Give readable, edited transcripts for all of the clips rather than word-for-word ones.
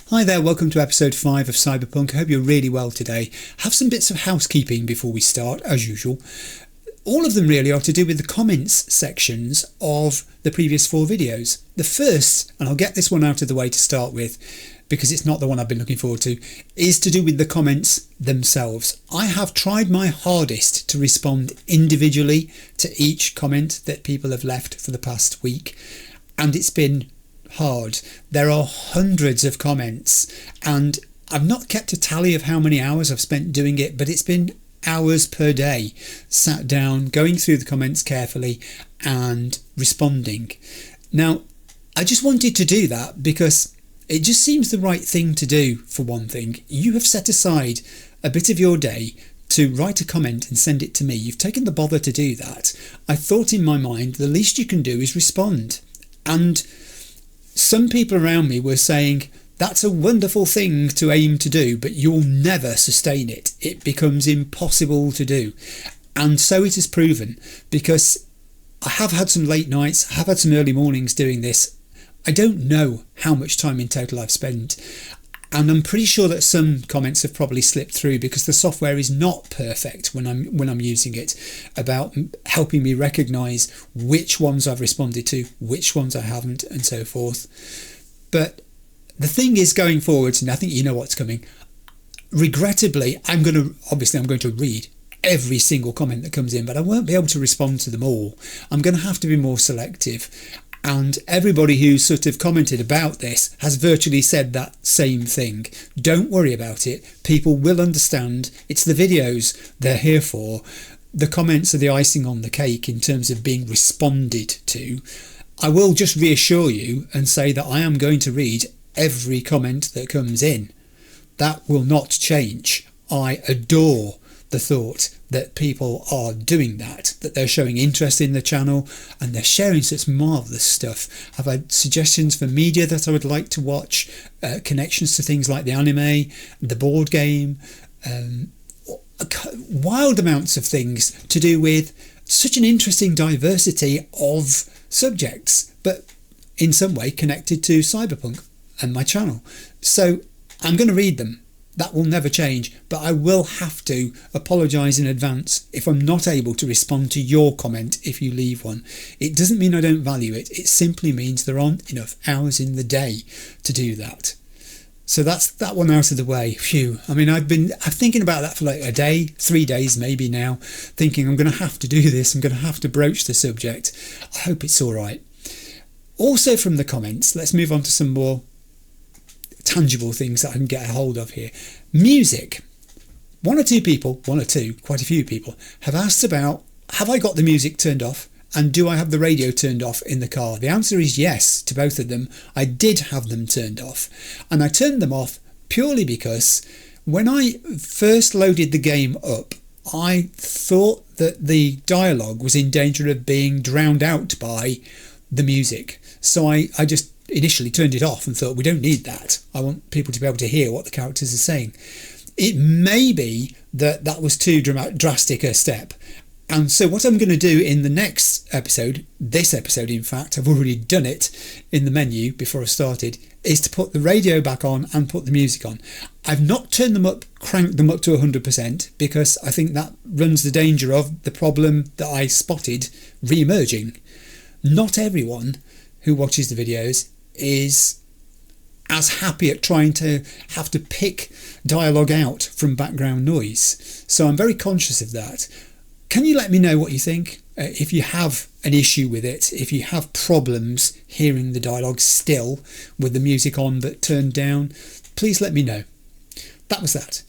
Hi there, welcome to episode 5 of Cyberpunk. I hope you're really well today. Have some bits of housekeeping before we start, as usual. All of them really are to do with the comments sections of the previous 4 videos. The first, and I'll get this one out of the way to start with, because it's not the one I've been looking forward to, is to do with the comments themselves. I have tried my hardest to respond individually to each comment that people have left for the past week, and it's been hard. There are hundreds of comments, and I've not kept a tally of how many hours I've spent doing it, but it's been hours per day, sat down, going through the comments carefully and responding. Now, I just wanted to do that because it just seems the right thing to do. For one thing, you have set aside a bit of your day to write a comment and send it to me. You've taken the bother to do that. I thought in my mind the least you can do is respond, and some people around me were saying that's a wonderful thing to aim to do, but you'll never sustain it. It becomes impossible to do. And so it has proven, because I have had some late nights, I have had some early mornings doing this. I don't know how much time in total I've spent, and I'm pretty sure that some comments have probably slipped through because the software is not perfect when I'm using it, about helping me recognise which ones I've responded to, which ones I haven't, and so forth. But the thing is, going forwards, and I think you know what's coming, regrettably, I'm going to read every single comment that comes in, but I won't be able to respond to them all. I'm going to have to be more selective. And everybody who's sort of commented about this has virtually said that same thing. Don't worry about it. People will understand. It's the videos they're here for. The comments are the icing on the cake in terms of being responded to. I will just reassure you and say that I am going to read every comment that comes in. That will not change. I adore the thought that people are doing that they're showing interest in the channel and they're sharing such marvellous stuff. I've had suggestions for media that I would like to watch, connections to things like the anime, the board game, wild amounts of things to do with such an interesting diversity of subjects, but in some way connected to Cyberpunk and my channel. So I'm going to read them. That will never change, but I will have to apologise in advance if I'm not able to respond to your comment if you leave one. It doesn't mean I don't value it. It simply means there aren't enough hours in the day to do that. So that's that one out of the way. Phew. I mean, I'm thinking about that for like a day, 3 days maybe now, thinking I'm going to have to do this. I'm going to have to broach the subject. I hope it's all right. Also from the comments, let's move on to some more tangible things that I can get a hold of here. Music. Quite a few people have asked about, have I got the music turned off and do I have the radio turned off in the car? The answer is yes to both of them. I did have them turned off, and I turned them off purely because when I first loaded the game up, I thought that the dialogue was in danger of being drowned out by the music. So I just initially turned it off and thought, we don't need that. I want people to be able to hear what the characters are saying. It may be that was too drastic a step. And so what I'm going to do in the next episode, this episode in fact, I've already done it in the menu before I started, is to put the radio back on and put the music on. I've not turned them up, cranked them up to 100%, because I think that runs the danger of the problem that I spotted re-emerging. Not everyone who watches the videos is as happy at trying to have to pick dialogue out from background noise. So I'm very conscious of that. Can you let me know what you think? If you have an issue with it, if you have problems hearing the dialogue still with the music on but turned down, please let me know. That was that.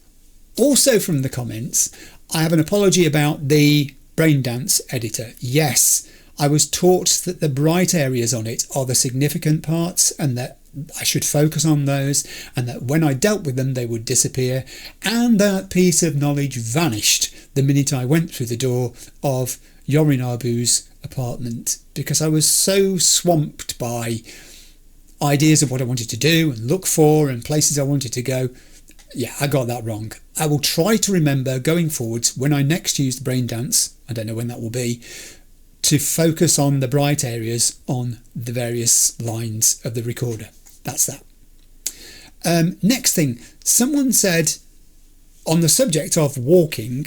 Also from the comments, I have an apology about the Braindance editor. Yes, I was taught that the bright areas on it are the significant parts and that I should focus on those, and that when I dealt with them they would disappear, and that piece of knowledge vanished the minute I went through the door of Yorinabu's apartment, because I was so swamped by ideas of what I wanted to do and look for and places I wanted to go. Yeah, I got that wrong. I will try to remember going forwards when I next use the Braindance, I don't know when that will be, to focus on the bright areas on the various lines of the recorder. That's that. Next thing, someone said on the subject of walking,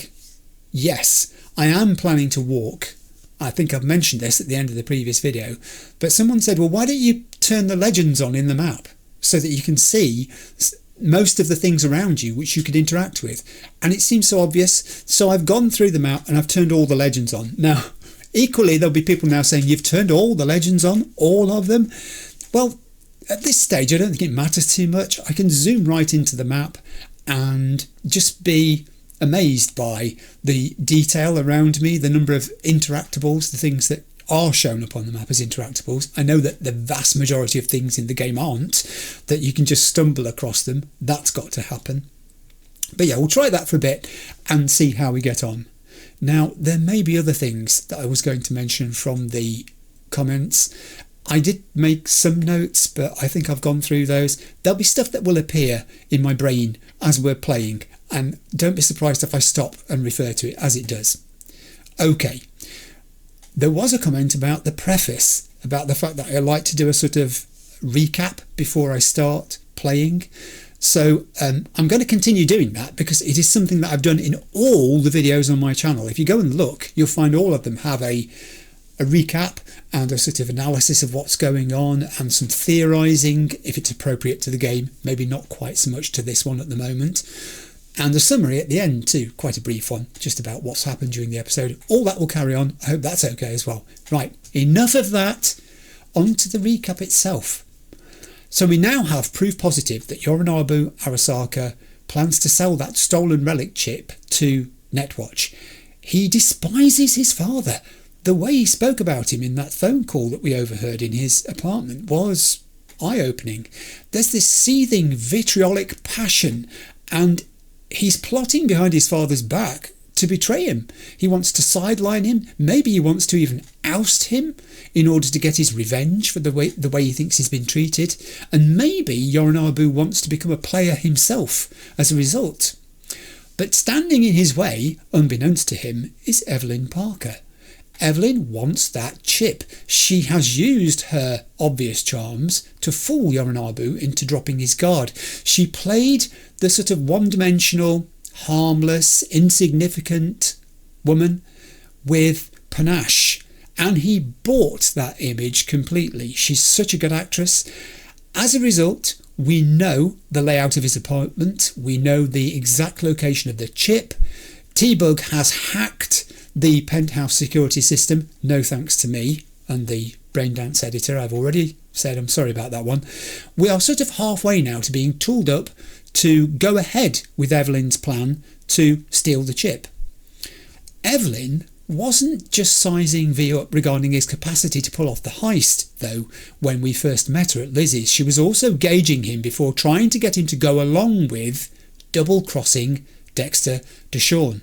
yes, I am planning to walk. I think I've mentioned this at the end of the previous video, but someone said, well, why don't you turn the legends on in the map so that you can see most of the things around you which you could interact with? And it seems so obvious. So I've gone through the map and I've turned all the legends on. Now, equally, there'll be people now saying, you've turned all the legends on, all of them. Well, at this stage, I don't think it matters too much. I can zoom right into the map and just be amazed by the detail around me, the number of interactables, the things that are shown up on the map as interactables. I know that the vast majority of things in the game aren't, that you can just stumble across them. That's got to happen. But yeah, we'll try that for a bit and see how we get on. Now, there may be other things that I was going to mention from the comments. I did make some notes, but I think I've gone through those. There'll be stuff that will appear in my brain as we're playing, and don't be surprised if I stop and refer to it as it does. Okay, there was a comment about the preface, about the fact that I like to do a sort of recap before I start playing. So I'm going to continue doing that because it is something that I've done in all the videos on my channel. If you go and look, you'll find all of them have a recap and a sort of analysis of what's going on and some theorising if it's appropriate to the game, maybe not quite so much to this one at the moment, and a summary at the end too, quite a brief one, just about what's happened during the episode. All that will carry on. I hope that's okay as well. Right, enough of that, on to the recap itself. So we now have proof positive that Yorinobu Arasaka plans to sell that stolen relic chip to Netwatch. He despises his father. The way he spoke about him in that phone call that we overheard in his apartment was eye-opening. There's this seething vitriolic passion, and he's plotting behind his father's back to betray him. He wants to sideline him. Maybe he wants to even oust him in order to get his revenge for the way he thinks he's been treated. And maybe Yorinobu wants to become a player himself as a result. But standing in his way, unbeknownst to him, is Evelyn Parker. Evelyn wants that chip. She has used her obvious charms to fool Yorinobu into dropping his guard. She played the sort of one-dimensional, harmless, insignificant woman with panache, and he bought that image completely. She's such a good actress. As a result, we know the layout of his apartment. We know the exact location of the chip. T-Bug has hacked the penthouse security system, no thanks to me and the Braindance editor. I've already said I'm sorry about that one. We are sort of halfway now to being tooled up to go ahead with Evelyn's plan to steal the chip. Evelyn wasn't just sizing V up regarding his capacity to pull off the heist, though, when we first met her at Lizzie's. She was also gauging him before trying to get him to go along with double-crossing Dexter Deshawn.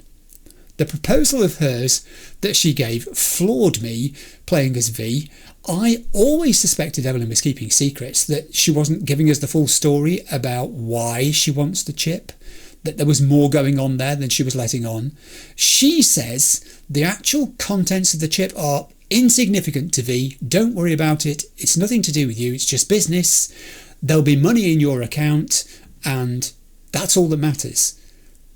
The proposal of hers that she gave floored me playing as V. I always suspected Evelyn was keeping secrets, that she wasn't giving us the full story about why she wants the chip, that there was more going on there than she was letting on. She says the actual contents of the chip are insignificant to V. Don't worry about it. It's nothing to do with you. It's just business. There'll be money in your account, and that's all that matters.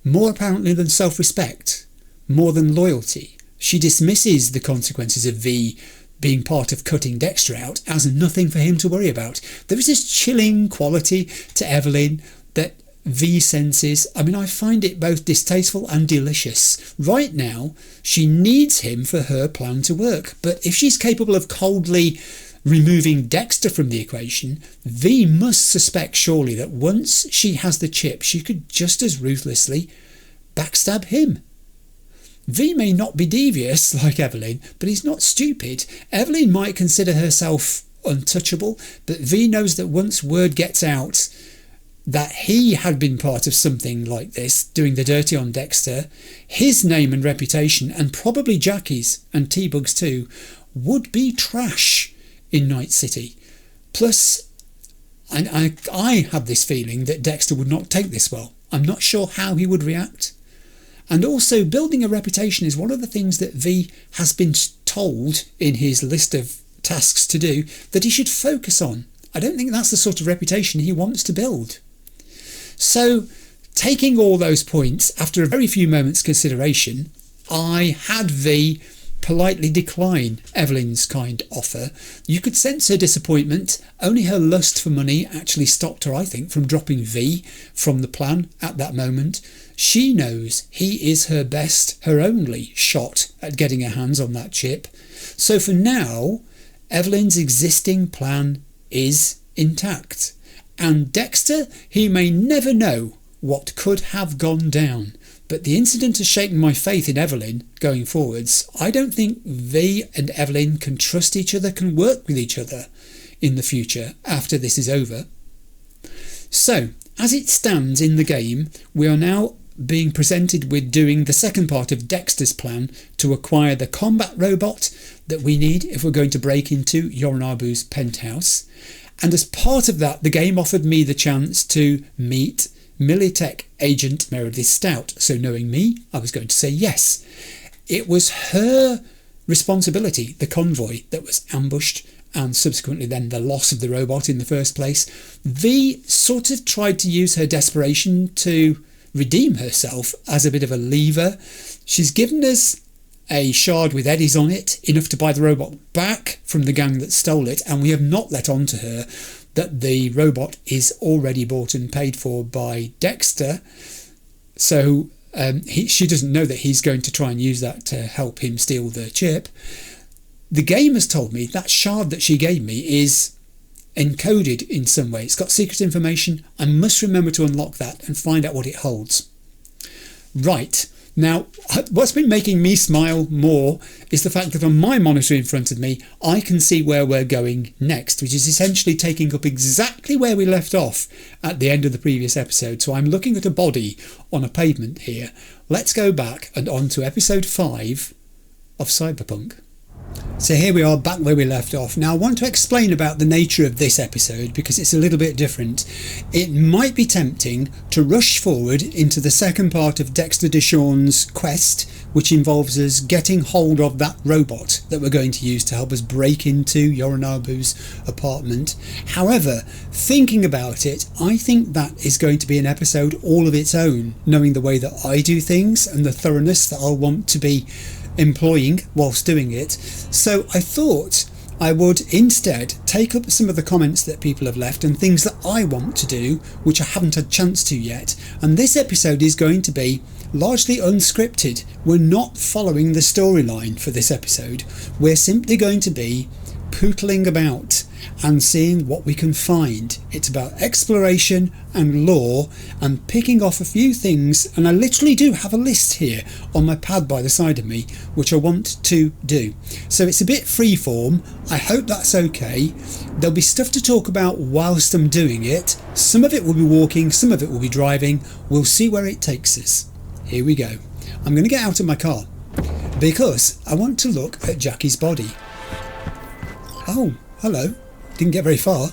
More apparently than self-respect. More than loyalty. She dismisses the consequences of V being part of cutting Dexter out as nothing for him to worry about. There is this chilling quality to Evelyn that V senses. I mean, I find it both distasteful and delicious. Right now, she needs him for her plan to work, but if she's capable of coldly removing Dexter from the equation, V must suspect surely that once she has the chip, she could just as ruthlessly backstab him. V may not be devious like Evelyn, but he's not stupid. Evelyn might consider herself untouchable, but V knows that once word gets out that he had been part of something like this, doing the dirty on Dexter, his name and reputation, and probably Jackie's and T-Bug's too, would be trash in Night City. Plus, I have this feeling that Dexter would not take this well. I'm not sure how he would react. And also, building a reputation is one of the things that V has been told in his list of tasks to do that he should focus on. I don't think that's the sort of reputation he wants to build. So, taking all those points, after a very few moments consideration, I had V politely decline Evelyn's kind offer. You could sense her disappointment. Only her lust for money actually stopped her, I think, from dropping V from the plan at that moment. She knows he is her best, her only shot at getting her hands on that chip. So for now, Evelyn's existing plan is intact. And Dexter, he may never know what could have gone down. But the incident has shaken my faith in Evelyn going forwards. I don't think V and Evelyn can trust each other, can work with each other in the future after this is over. So, as it stands in the game, we are now being presented with doing the second part of Dexter's plan to acquire the combat robot that we need if we're going to break into Yorinabu's penthouse. And as part of that, the game offered me the chance to meet Militech agent Meredith Stout. So knowing me, I was going to say yes. It was her responsibility, the convoy that was ambushed, and subsequently then the loss of the robot in the first place. V sort of tried to use her desperation to redeem herself as a bit of a lever. She's given us a shard with eddies on it, enough to buy the robot back from the gang that stole it, and we have not let on to her that the robot is already bought and paid for by Dexter. So she doesn't know that he's going to try and use that to help him steal the chip. The game has told me that shard that she gave me is encoded in some way. It's got secret information. I must remember to unlock that and find out what it holds. Right. Now, what's been making me smile more is the fact that on my monitor in front of me, I can see where we're going next, which is essentially taking up exactly where we left off at the end of the previous episode. So I'm looking at a body on a pavement here. Let's go back and on to episode 5 of Cyberpunk. So here we are back where we left off. Now I want to explain about the nature of this episode because it's a little bit different. It might be tempting to rush forward into the second part of Dexter Deshawn's quest, which involves us getting hold of that robot that we're going to use to help us break into Yorinabu's apartment. However, thinking about it, I think that is going to be an episode all of its own, knowing the way that I do things and the thoroughness that I'll want to be employing whilst doing it. So I thought I would instead take up some of the comments that people have left and things that I want to do which I haven't had a chance to yet, and this episode is going to be largely unscripted. We're not following the storyline for this episode. We're simply going to be pootling about and seeing what we can find. It's about exploration and lore and picking off a few things, and I literally do have a list here on my pad by the side of me which I want to do. So it's a bit freeform. I hope that's okay. There'll be stuff to talk about whilst I'm doing it. Some of it will be walking, some of it will be driving. We'll see where it takes us. Here we go. I'm going to get out of my car because I want to look at Jackie's body. Oh, hello. Didn't get very far.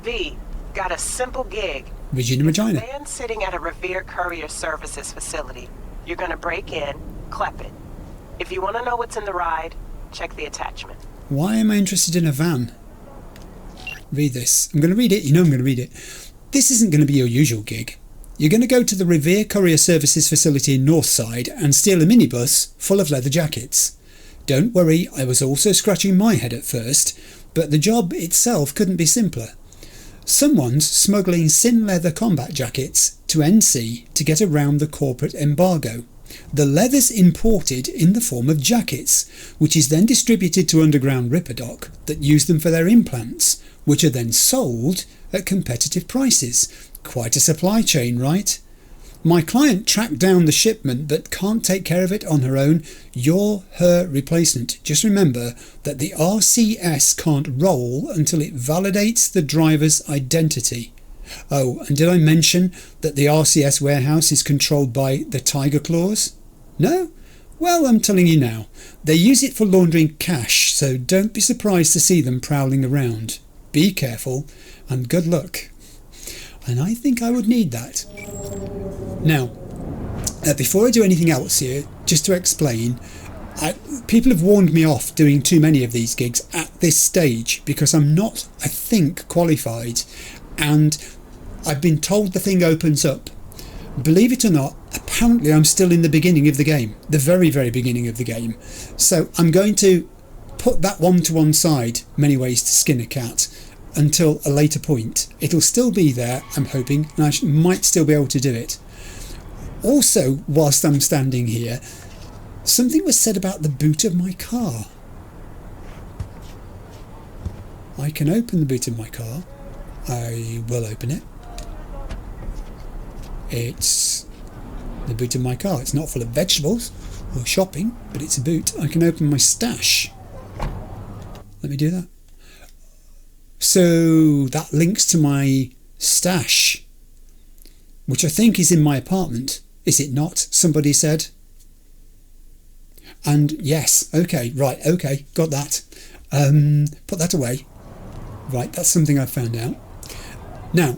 V, got a simple gig. Regina Regina. Man sitting at a Revere Courier Services facility. You're going to break in, clep it. If you want to know what's in the ride, check the attachment. Why am I interested in a van? Read this. I'm going to read it. You know I'm going to read it. This isn't going to be your usual gig. You're going to go to the Revere Courier Services facility in Northside and steal a minibus full of leather jackets. Don't worry, I was also scratching my head at first, but the job itself couldn't be simpler. Someone's smuggling sin leather combat jackets to NC to get around the corporate embargo. The leather's imported in the form of jackets, which is then distributed to underground ripperdoc that use them for their implants, which are then sold at competitive prices. Quite a supply chain, right? My client tracked down the shipment but can't take care of it on her own. You're her replacement. Just remember that the RCS can't roll until it validates the driver's identity. Oh, and did I mention that the RCS warehouse is controlled by the Tiger Claws? No? Well, I'm telling you now. They use it for laundering cash, so don't be surprised to see them prowling around. Be careful and good luck. And I think I would need that. Now, before I do anything else here, just to explain, people have warned me off doing too many of these gigs at this stage because I'm not, I think, qualified, and I've been told the thing opens up believe it or not, apparently I'm still in the beginning of the game, the very, very beginning of the game. So I'm going to put that one to one side, many ways to skin a cat, until a later point. It'll still be there, I'm hoping, and I might still be able to do it. Also, whilst I'm standing here, something was said about the boot of my car. I can open the boot of my car. I will open it. It's the boot of my car. It's not full of vegetables or shopping, but it's a boot. I can open my stash. Let me do that. So that links to my stash, which I think is in my apartment. Is it not? Somebody said. And yes, okay, right, okay, got that. Put that away. Right, that's something I've found out. Now,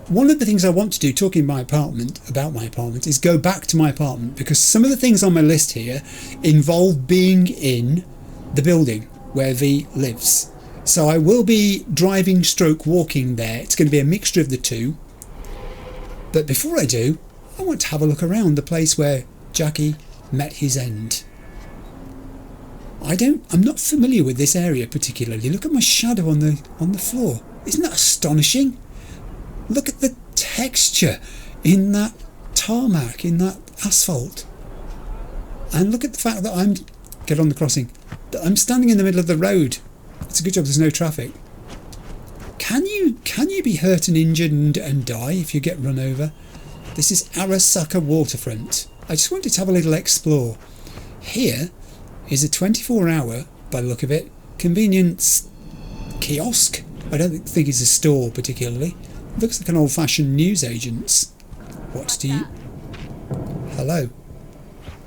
one of the things I want to do, talking about my apartment, is go back to my apartment, because some of the things on my list here involve being in the building where V lives. So I will be driving / walking there. It's going to be a mixture of the two. But before I do, I want to have a look around the place where Jackie met his end. I'm not familiar with this area particularly. Look at my shadow on the floor. Isn't that astonishing? Look at the texture in that tarmac, in that asphalt. And look at the fact that get on the crossing, that I'm standing in the middle of the road. It's a good job there's no traffic. Can you be hurt and injured and die if you get run over? This is Arasaka waterfront. I just wanted to have a little explore. Here is a 24-hour, by the look of it, convenience kiosk. I don't think it's a store particularly. It looks like an old-fashioned newsagent's. What do you... Hello.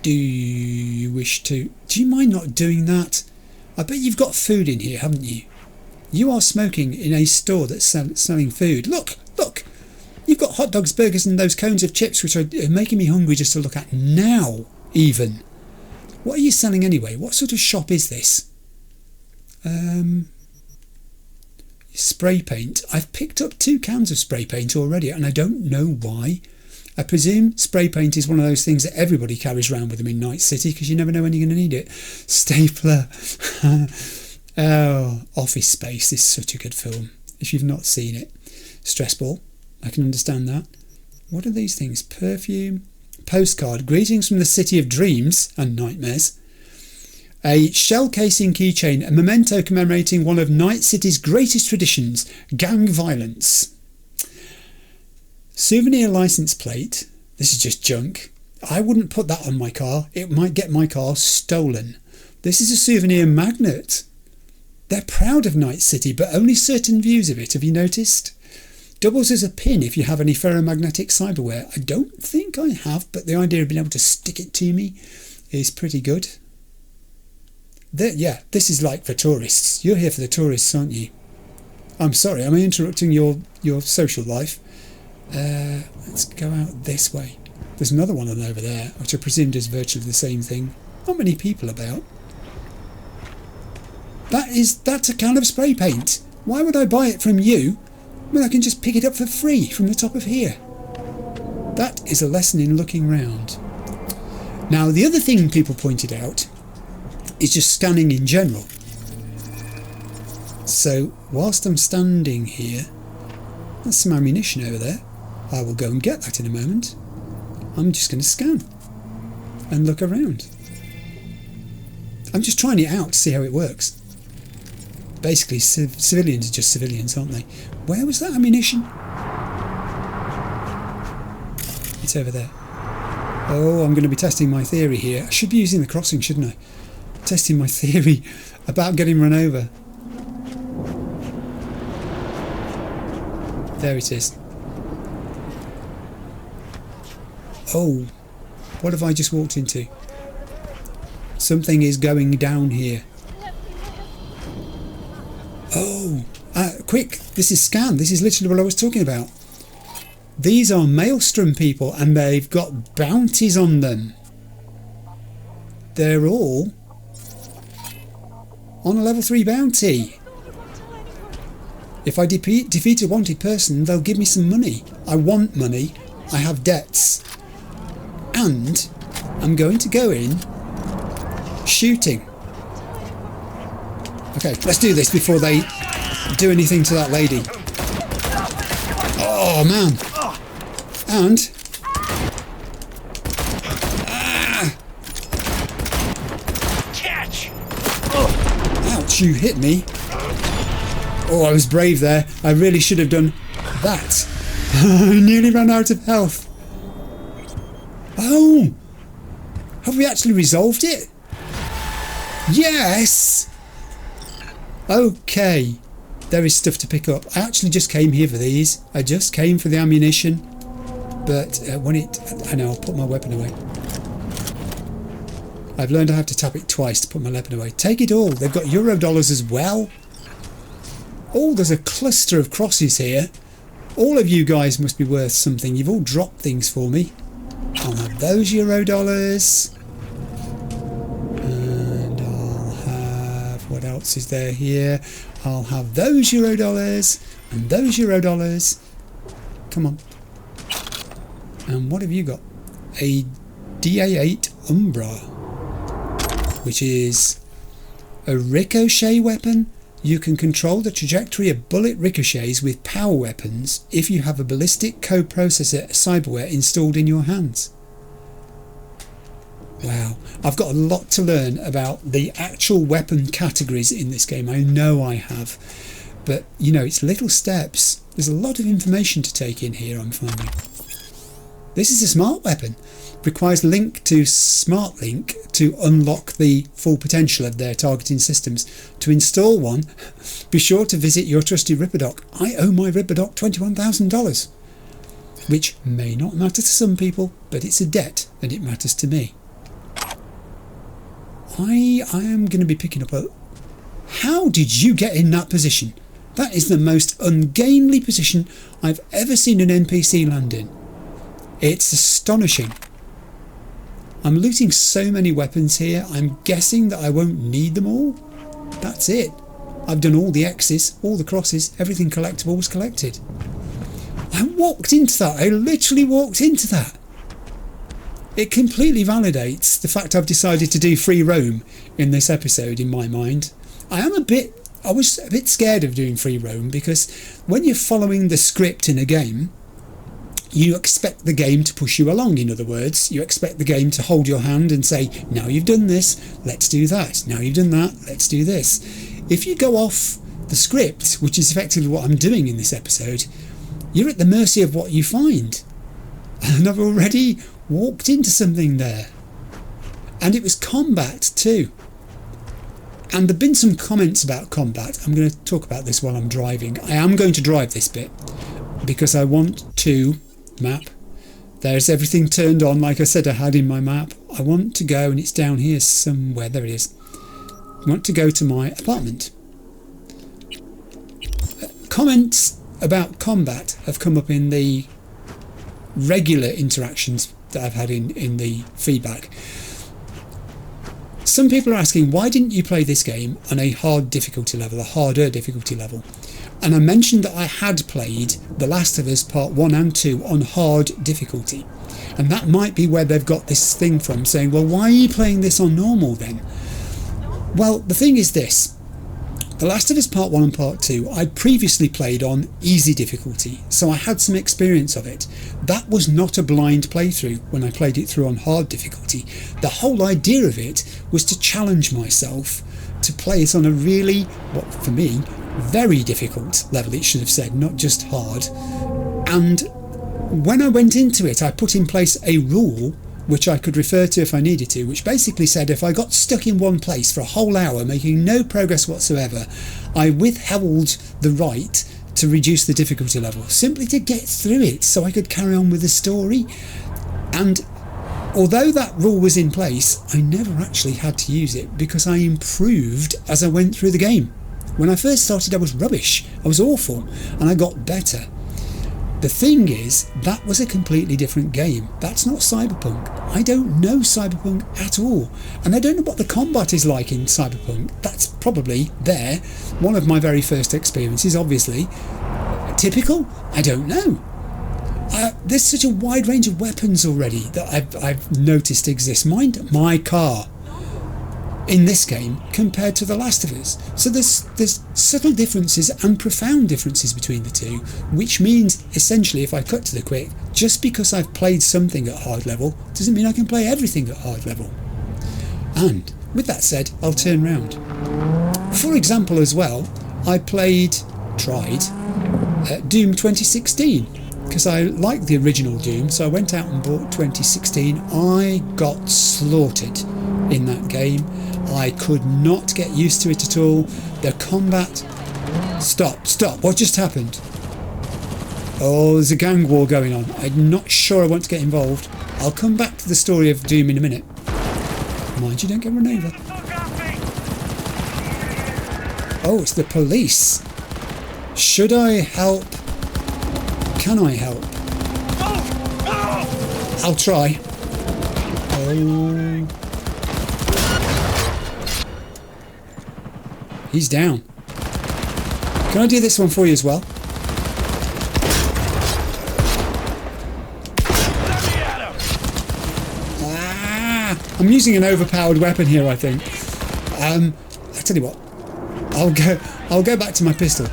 Do you wish to... Do you mind not doing that? I bet you've got food in here, haven't you? You are smoking in a store that's selling food. Look! Look! You've got hot dogs, burgers and those cones of chips which are making me hungry just to look at now, even. What are you selling anyway? What sort of shop is this? Spray paint. I've picked up 2 cans of spray paint already and I don't know why. I presume spray paint is one of those things that everybody carries around with them in Night City because you never know when you're going to need it. Stapler. Oh, Office Space is such a good film. If you've not seen it. Stressball. I can understand that. What are these things? Perfume. Postcard. Greetings from the City of Dreams and Nightmares. A shell casing keychain, a memento commemorating one of Night City's greatest traditions, gang violence. Souvenir license plate. This is just junk. I wouldn't put that on my car. It might get my car stolen. This is a souvenir magnet. They're proud of Night City, but only certain views of it. Have you noticed? Doubles as a pin if you have any ferromagnetic cyberware. I don't think I have, but the idea of being able to stick it to me is pretty good. Yeah, this is like for tourists. You're here for the tourists, aren't you? I'm sorry, am I interrupting your social life? Let's go out this way. There's another one on over there, which I presumed is virtually the same thing. Not many people about. That's a can of spray paint. Why would I buy it from you when I can just pick it up for free from the top of here? That is a lesson in looking round. Now, the other thing people pointed out is just scanning in general. So, whilst I'm standing here, there's some ammunition over there. I will go and get that in a moment. I'm just going to scan and look around. I'm just trying it out to see how it works. Basically, civilians are just civilians, aren't they? Where was that ammunition? It's over there. Oh, I'm going to be testing my theory here. I should be using the crossing, shouldn't I? Testing my theory about getting run over. There it is. Oh, what have I just walked into? Something is going down here. Oh, quick, this is scan. This is literally what I was talking about. These are Maelstrom people and they've got bounties on them. They're all on a level 3 bounty. If I defeat a wanted person, they'll give me some money. I want money. I have debts. And I'm going to go in shooting. Okay, let's do this before they do anything to that lady. Oh man. And ouch, you hit me. Oh, I was brave there. I really should have done that. I nearly ran out of health. Oh, have we actually resolved it? Yes. Okay, there is stuff to pick up. I actually just came here for these. I just came for the ammunition, but I know, I'll put my weapon away. I've learned I have to tap it twice to put my weapon away. Take it all. They've got Eurodollars as well. Oh, there's a cluster of crosses here. All of you guys must be worth something. You've all dropped things for me. I'll have those Eurodollars. And I'll have... what else is there here? I'll have those Eurodollars and those Eurodollars. Come on. And what have you got? A DA8 Umbra, which is a ricochet weapon. You can control the trajectory of bullet ricochets with power weapons if you have a ballistic coprocessor cyberware installed in your hands. Wow, I've got a lot to learn about the actual weapon categories in this game. I know I have, but you know, it's little steps. There's a lot of information to take in here, I'm finding. This is a smart weapon. Requires link to smart link to unlock the full potential of their targeting systems. To install one, be sure to visit your trusty Ripperdoc. I owe my Ripperdoc $21,000, which may not matter to some people, but it's a debt and it matters to me. I am going to be picking up a... How did you get in that position? That is the most ungainly position I've ever seen an NPC land in. It's astonishing. I'm looting so many weapons here, I'm guessing that I won't need them all. That's it. I've done all the X's, all the crosses, everything collectible was collected. I walked into that, I literally walked into that. It completely validates the fact I've decided to do free roam in this episode in my mind. I was a bit scared of doing free roam because when you're following the script in a game, you expect the game to push you along. In other words, you expect the game to hold your hand and say, now you've done this, let's do that. Now you've done that, let's do this. If you go off the script, which is effectively what I'm doing in this episode, you're at the mercy of what you find. And I've already walked into something there. And it was combat too. And there've been some comments about combat. I'm going to talk about this while I'm driving. I am going to drive this bit because I want to... map. There's everything turned on like I said I had in my map. I want to go, and it's down here somewhere. There it is. I want to go to my apartment. Comments about combat have come up in the regular interactions that I've had in the feedback. Some people are asking, why didn't you play this game on a hard difficulty level, a harder difficulty level? And I mentioned that I had played The Last of Us Part 1 and 2 on hard difficulty. And that might be where they've got this thing from, saying, well, why are you playing this on normal then? Well, the thing is this. The Last of Us Part 1 and Part 2 I'd previously played on easy difficulty, so I had some experience of it. That was not a blind playthrough when I played it through on hard difficulty. The whole idea of it was to challenge myself to play it on a really, what for me, very difficult level, it should have said, not just hard. And when I went into it, I put in place a rule which I could refer to if I needed to, which basically said if I got stuck in one place for a whole hour making no progress whatsoever, I withheld the right to reduce the difficulty level, simply to get through it so I could carry on with the story. And although that rule was in place, I never actually had to use it because I improved as I went through the game. When I first started I was rubbish, I was awful, and I got better. The thing is, that was a completely different game. That's not Cyberpunk. I don't know Cyberpunk at all, and I don't know what the combat is like in Cyberpunk. That's probably one of my very first experiences, obviously. Typical? I don't know. There's such a wide range of weapons already that I've noticed exist. Mind my car in this game compared to The Last of Us. So there's subtle differences and profound differences between the two, which means essentially, if I cut to the quick, just because I've played something at hard level doesn't mean I can play everything at hard level. And with that said, I'll turn round. For example as well, I tried Doom 2016 because I liked the original Doom, so I went out and bought 2016. I got slaughtered in that game. I could not get used to it at all. The combat... Stop, what just happened? Oh, there's a gang war going on. I'm not sure I want to get involved. I'll come back to the story of Doom in a minute. Mind you don't get run over. Oh, it's the police. Should I help? Can I help? I'll try. Oh. He's down. Can I do this one for you as well? I'm using an overpowered weapon here, I think. I tell you what. I'll go back to my pistol.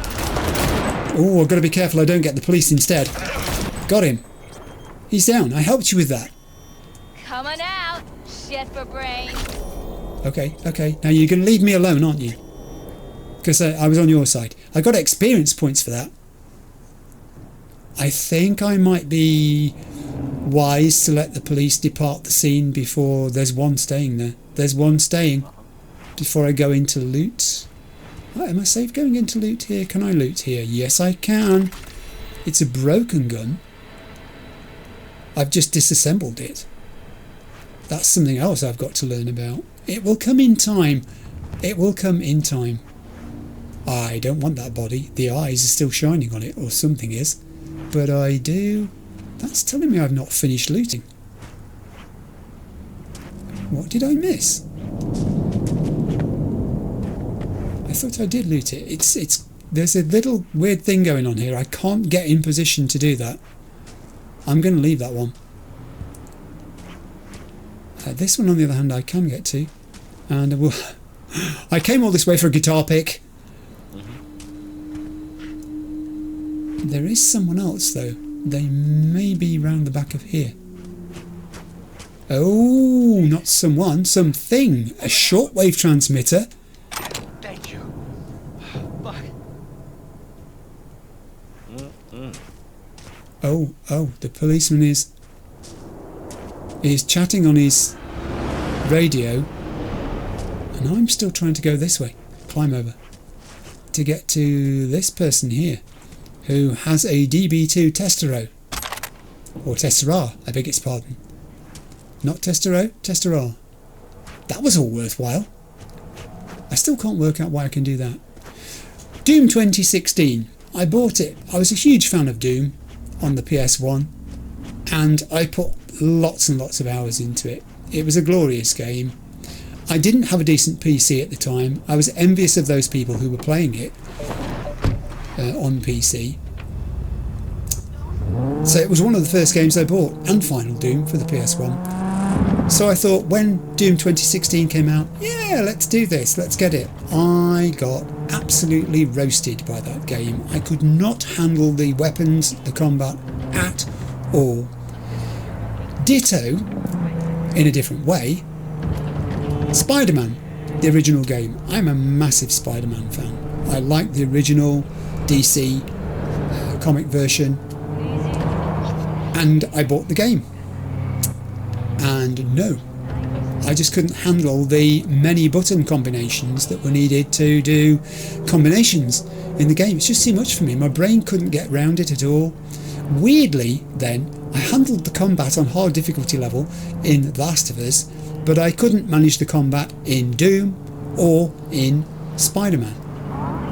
Oh, I've got to be careful I don't get the police instead. Got him. He's down. I helped you with that. Come on out, shit for brains. Okay. Now you're going to leave me alone, aren't you? Because I was on your side. I got experience points for that. I think I might be wise to let the police depart the scene before there's one staying there. There's one staying before I go into loot. Oh, am I safe going into loot here? Can I loot here? Yes, I can. It's a broken gun. I've just disassembled it. That's something else I've got to learn about. It will come in time. It will come in time. I don't want that body. The eyes are still shining on it, or something is. But I do. That's telling me I've not finished looting. What did I miss? I thought I did loot it. There's a little weird thing going on here. I can't get in position to do that. I'm going to leave that one. This one, on the other hand, I can get to. And I came all this way for a guitar pick. There is someone else, though. They may be round the back of here. Oh, not someone, something. A shortwave transmitter. Thank you. But... Oh, the policeman is chatting on his radio, and I'm still trying to go this way, climb over, to get to this person here, who has a DB2 Testero, or Testera, I beg its pardon. Not Testero, Testera. That was all worthwhile. I still can't work out why I can do that. Doom 2016. I bought it. I was a huge fan of Doom on the PS1, and I put lots and lots of hours into it. It was a glorious game. I didn't have a decent PC at the time. I was envious of those people who were playing it on PC. So it was one of the first games I bought, and Final Doom for the PS1. So I thought, when Doom 2016 came out, yeah, let's do this, let's get it. I got absolutely roasted by that game. I could not handle the weapons, the combat at all. Ditto, in a different way, Spider-Man, the original game. I'm a massive Spider-Man fan. I like the original DC comic version, and I bought the game. And no, I just couldn't handle the many button combinations that were needed to do combinations in the game. It's just too much for me. My brain couldn't get round it at all. Weirdly, then, I handled the combat on hard difficulty level in The Last of Us, but I couldn't manage the combat in Doom or in Spider-Man,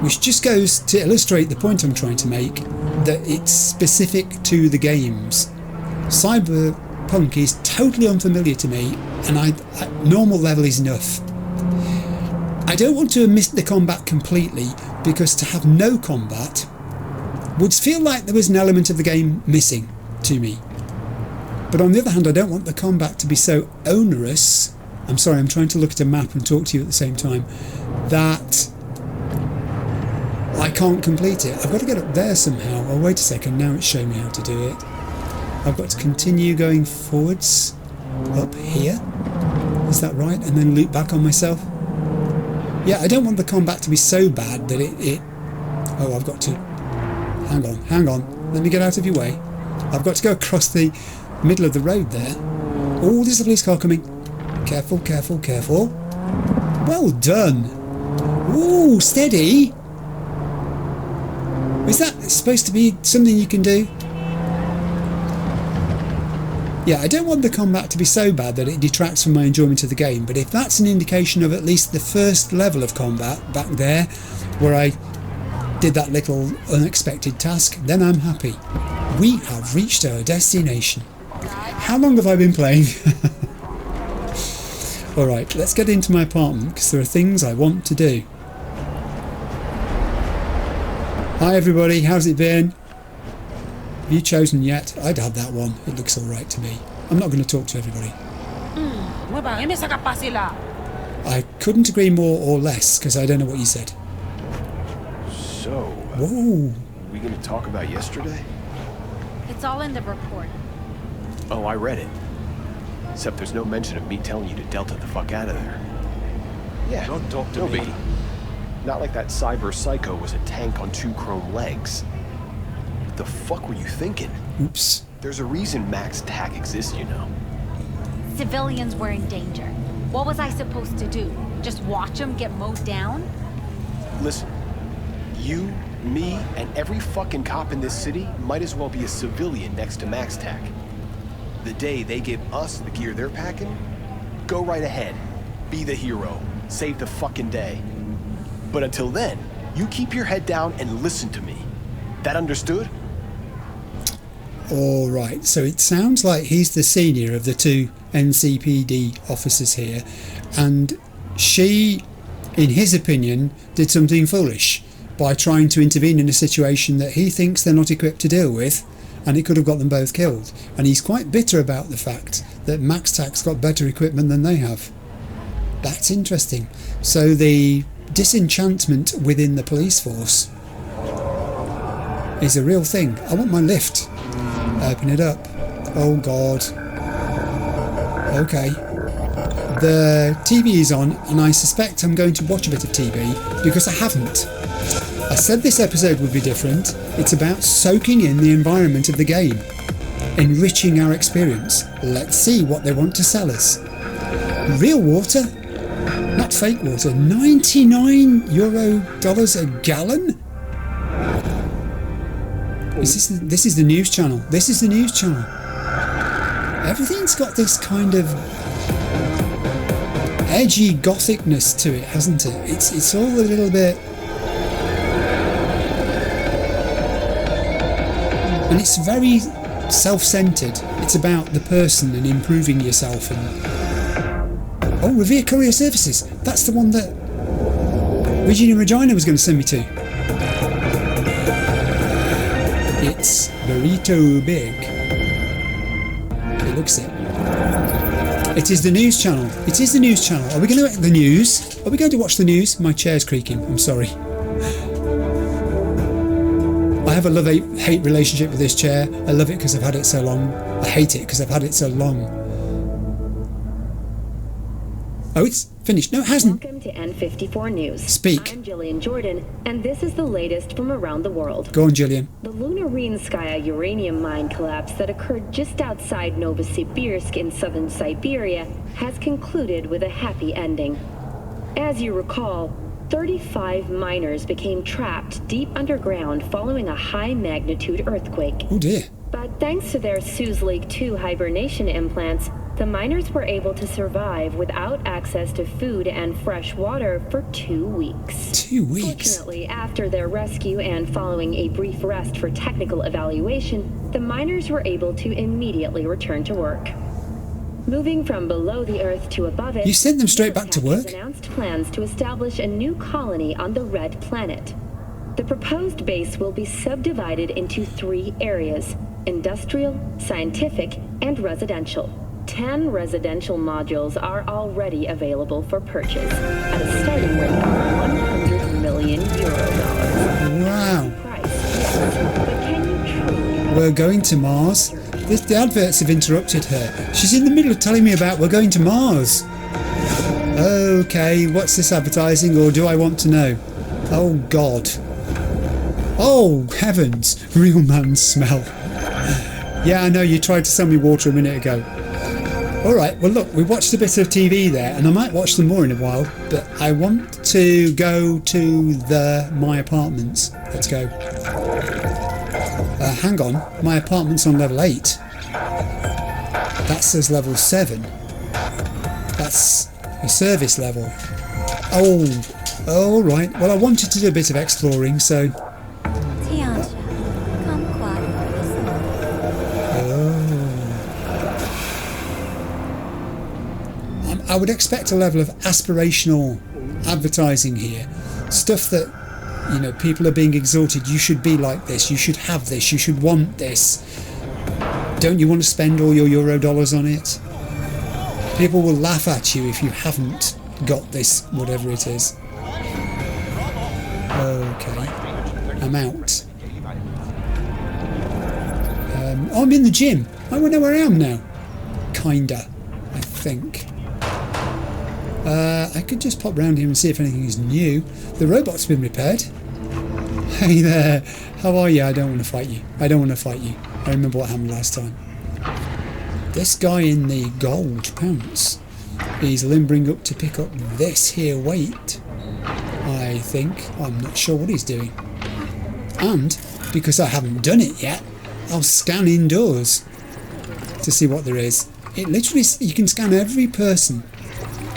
which just goes to illustrate the point I'm trying to make, that it's specific to the games. Cyberpunk is totally unfamiliar to me, and normal level is enough. I don't want to omit the combat completely, because to have no combat would feel like there was an element of the game missing. to me. But on the other hand, I don't want the combat to be so onerous. I'm sorry, I'm trying to look at a map and talk to you at the same time, that I can't complete it. I've got to get up there somehow. Oh, wait a second, now it's showing me how to do it. I've got to continue going forwards up here. Is that right? And then loop back on myself? Yeah, I don't want the combat to be so bad that it... Oh, I've got to... Hang on. Let me get out of your way. I've got to go across the middle of the road there. Oh, there's a police car coming. Careful, careful, careful. Well done. Ooh, steady. Is that supposed to be something you can do? Yeah, I don't want the combat to be so bad that it detracts from my enjoyment of the game, but if that's an indication of at least the first level of combat back there, where I did that little unexpected task, then I'm happy. We have reached our destination. How long have I been playing? Alright, let's get into my apartment because there are things I want to do. Hi everybody, how's it been? Have you chosen yet? I'd have that one. It looks alright to me. I'm not going to talk to everybody. I couldn't agree more or less because I don't know what you said. So, whoa. Are we going to talk about yesterday? It's all in the report. Oh, I read it. Except there's no mention of me telling you to Delta the fuck out of there. Yeah, Don't talk to me. biggie. Not like that cyber psycho was a tank on 2 chrome legs. What the fuck were you thinking? Oops. There's a reason Max TAC exists, you know. Civilians were in danger. What was I supposed to do? Just watch them get mowed down? Listen, you, me, and every fucking cop in this city might as well be a civilian next to Max TAC. The day they give us the gear they're packing, go right ahead. Be the hero. Save the fucking day. But until then, you keep your head down and listen to me. That understood? Alright, so it sounds like he's the senior of the 2 NCPD officers here, and she, in his opinion, did something foolish by trying to intervene in a situation that he thinks they're not equipped to deal with, and it could have got them both killed. And he's quite bitter about the fact that Max TAC's got better equipment than they have. That's interesting. So the disenchantment within the police force is a real thing. I want my lift. Open it up. Oh god. Okay. The TV is on, and I suspect I'm going to watch a bit of TV because I haven't. I said this episode would be different. It's about soaking in the environment of the game, enriching our experience. Let's see what they want to sell us. Real water? Not fake water. $99 a gallon? This is the news channel. This is the news channel. Everything's got this kind of edgy gothicness to it, hasn't it? It's all a little bit... And it's very self-centered. It's about the person and improving yourself. And oh, Revere Courier Services. That's the one that Regina Regina was going to send me to. It's burrito big. It looks it. It is the news channel. It is the news channel. Are we going to the news? Are we going to watch the news? My chair's creaking. I'm sorry. I have a love-hate relationship with this chair. I love it because I've had it so long. I hate it because I've had it so long. Oh, it's finished. No, it hasn't. Welcome to N54 News. Speak. I'm Jillian Jordan, and this is the latest from around the world. Go on, Jillian. The Lunarinskaya uranium mine collapse that occurred just outside Novosibirsk in southern Siberia has concluded with a happy ending. As you recall, 35 miners became trapped deep underground following a high-magnitude earthquake. Oh dear. But thanks to their Suzlake 2 hibernation implants, the miners were able to survive without access to food and fresh water for 2 weeks. 2 weeks? Fortunately, after their rescue and following a brief rest for technical evaluation, the miners were able to immediately return to work. Moving from below the Earth to above it, You sent them straight back to work? has announced plans to establish a new colony on the Red Planet. The proposed base will be subdivided into 3 areas, industrial, scientific, and residential. 10 residential modules are already available for purchase at a starting rate of 100 million euro. Wow. Price, yes, but can you truly... We're going to Mars. The adverts have interrupted her. She's in the middle of telling me about we're going to Mars. Okay, what's this advertising, or do I want to know? Oh God. Oh heavens, real man smell. Yeah, I know, you tried to sell me water a minute ago. Alright, well look, we watched a bit of TV there, and I might watch them more in a while, but I want to go to my apartments. Let's go. Hang on, my apartment's on level 8. That says level 7. That's a service level. Oh, alright. Well, I wanted to do a bit of exploring, so... I would expect a level of aspirational advertising here. Stuff that, you know, people are being exhorted. You should be like this. You should have this. You should want this. Don't you want to spend all your euro dollars on it? People will laugh at you if you haven't got this, whatever it is. Okay. I'm out. Oh, I'm in the gym. I know where I am now. Kinda, I think. I could just pop round here and see if anything is new. The robot's been repaired. Hey there, how are you? I don't want to fight you. I don't want to fight you. I remember what happened last time. This guy in the gold pants is limbering up to pick up this here weight. I think. I'm not sure what he's doing. And, because I haven't done it yet, I'll scan indoors to see what there is. It literally, you can scan every person.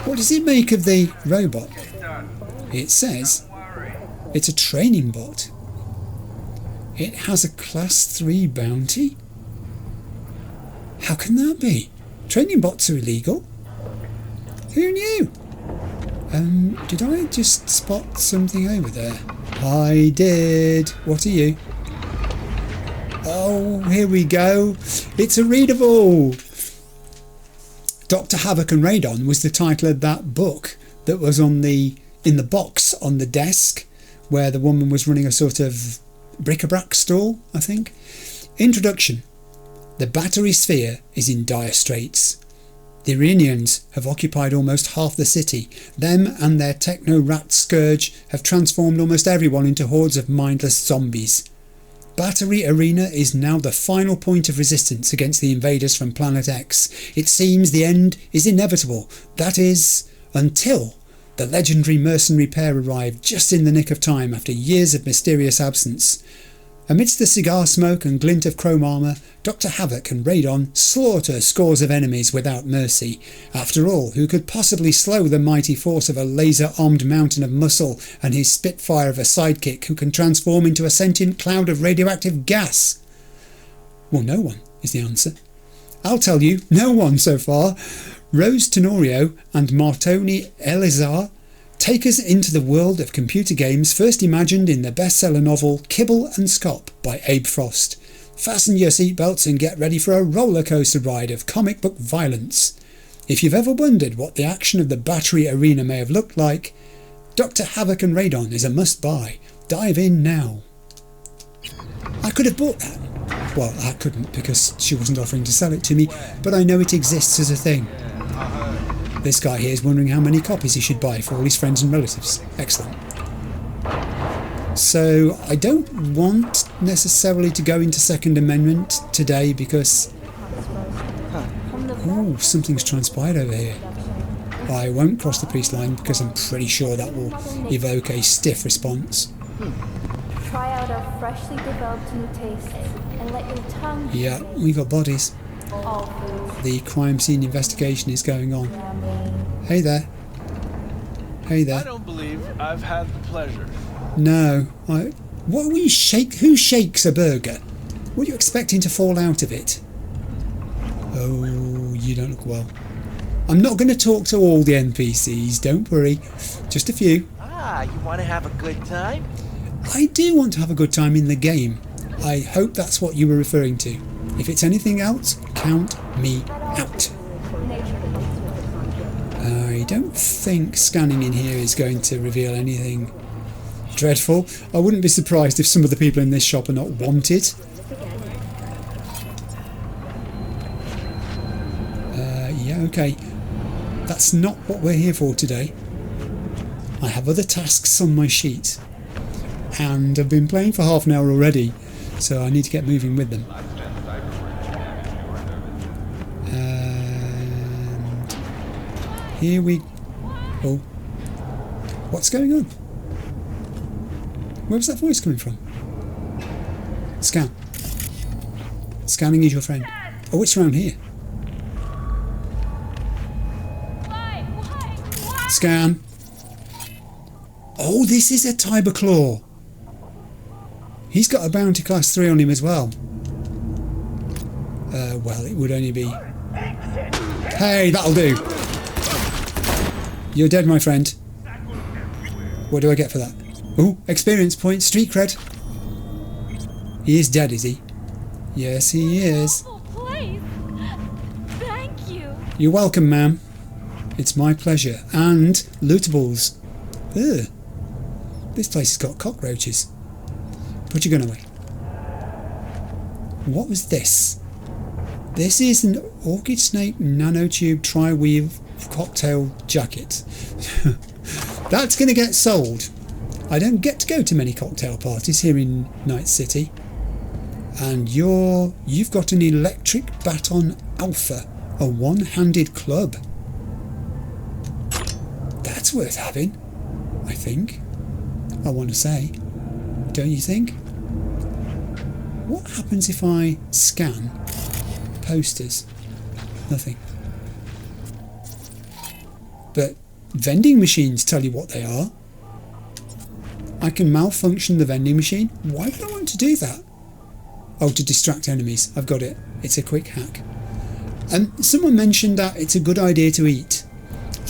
What does it make of the robot? It says it's a training bot. It has a class 3 bounty? How can that be? Training bots are illegal. Who knew? Did I just spot something over there? I did. What are you? Oh, here we go. It's a readable. Dr. Havoc and Radon was the title of that book that was in the box on the desk where the woman was running a sort of bric-a-brac stall, I think. Introduction. The battery sphere is in dire straits. The Iranians have occupied almost half the city. Them and their techno-rat scourge have transformed almost everyone into hordes of mindless zombies. Battery Arena is now the final point of resistance against the invaders from Planet X. It seems the end is inevitable. That is, until the legendary mercenary pair arrive just in the nick of time after years of mysterious absence. Amidst the cigar smoke and glint of chrome armour, Dr. Havoc and Radon slaughter scores of enemies without mercy. After all, who could possibly slow the mighty force of a laser-armed mountain of muscle and his spitfire of a sidekick who can transform into a sentient cloud of radioactive gas? Well, no one is the answer. I'll tell you, no one so far. Rose Tenorio and Martoni Elizar take us into the world of computer games first imagined in the bestseller novel Kibble and Scop by Abe Frost. Fasten your seatbelts and get ready for a roller coaster ride of comic book violence. If you've ever wondered what the action of the Battery Arena may have looked like, Dr. Havoc and Radon is a must-buy. Dive in now. I could have bought that. Well, I couldn't because she wasn't offering to sell it to me, but I know it exists as a thing. This guy here is wondering how many copies he should buy for all his friends and relatives. Excellent. So I don't want necessarily to go into Second Amendment today because... Oh, something's transpired over here. I won't cross the peace line because I'm pretty sure that will evoke a stiff response. Try out our freshly developed new tastes and let your tongue... Yeah, we got bodies. All foods. The crime scene investigation is going on. Hey there. Hey there. I don't believe I've had the pleasure. No, what will you shake? Who shakes a burger? What are you expecting to fall out of it? Oh, you don't look well. I'm not going to talk to all the NPCs, don't worry. Just a few. Ah, you want to have a good time? I do want to have a good time in the game. I hope that's what you were referring to. If it's anything else, count me out. I don't think scanning in here is going to reveal anything dreadful. I wouldn't be surprised if some of the people in this shop are not wanted. Yeah, okay. That's not what we're here for today. I have other tasks on my sheet. And I've been playing for half an hour already, so I need to get moving with them. And here we... Oh. What's going on? Where's that voice coming from? Scan. Scanning is your friend. Oh, it's around here. Scan. Oh, this is a Tiber Claw. He's got a bounty class 3 on him as well. Well, it would only be... Hey, that'll do. You're dead, my friend. What do I get for that? Oh, experience point, street cred. He is dead, is he? Yes, he is. Thank you. You're welcome, ma'am. It's my pleasure. And lootables. Ugh. This place has got cockroaches. Put your gun away. What was this? This is an Orchid Snake nanotube tri-weave cocktail jacket. That's going to get sold. I don't get to go to many cocktail parties here in Night City. And you've got an electric baton alpha, a one-handed club. That's worth having, I think. I want to say. Don't you think? What happens if I scan posters? Nothing. But vending machines tell you what they are. I can malfunction the vending machine. Why would I want to do that? Oh, to distract enemies. I've got it. It's a quick hack. And someone mentioned that it's a good idea to eat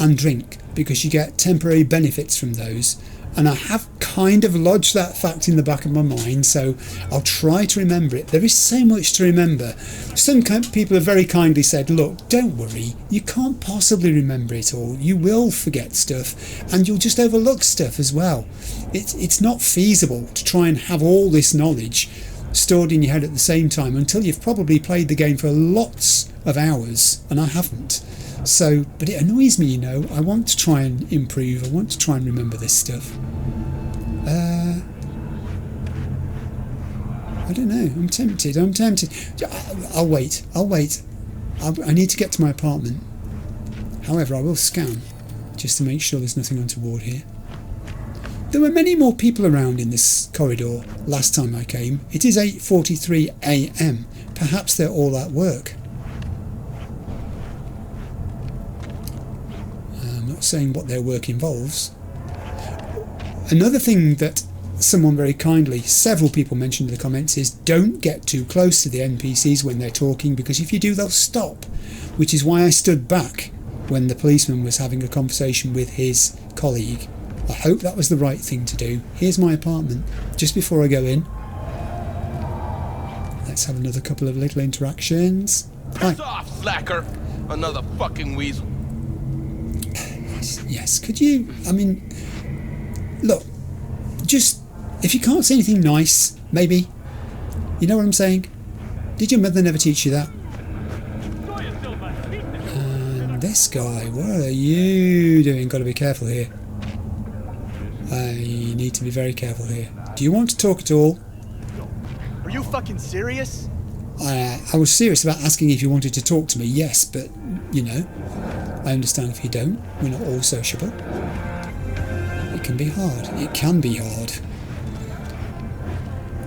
and drink because you get temporary benefits from those. And I have kind of lodged that fact in the back of my mind, so I'll try to remember it. There is so much to remember. Some people have very kindly said, look, don't worry, you can't possibly remember it all. You will forget stuff, and you'll just overlook stuff as well. It's not feasible to try and have all this knowledge stored in your head at the same time until you've probably played the game for lots of hours, and I haven't. So, but it annoys me, you know. I want to try and improve. I want to try and remember this stuff. I don't know. I'm tempted. I'll wait. I need to get to my apartment. However, I will scan just to make sure there's nothing untoward here. There were many more people around in this corridor last time I came. It is 8:43 AM. Perhaps they're all at work. I'm not saying what their work involves. Another thing that someone very kindly, several people mentioned in the comments, is don't get too close to the NPCs when they're talking, because if you do they'll stop, which is why I stood back when the policeman was having a conversation with his colleague. I hope that was the right thing to do. Here's my apartment. Just before I go in, let's have another couple of little interactions. Piss off, slacker! Another fucking weasel. Yes, could you, I mean, look, just, if you can't say anything nice, maybe, you know what I'm saying? Did your mother never teach you that? And this guy, what are you doing? Got to be careful here. I need to be very careful here. Do you want to talk at all? Are you fucking serious? I was serious about asking if you wanted to talk to me, yes, but, you know, I understand if you don't. We're not all sociable. It can be hard. It can be hard.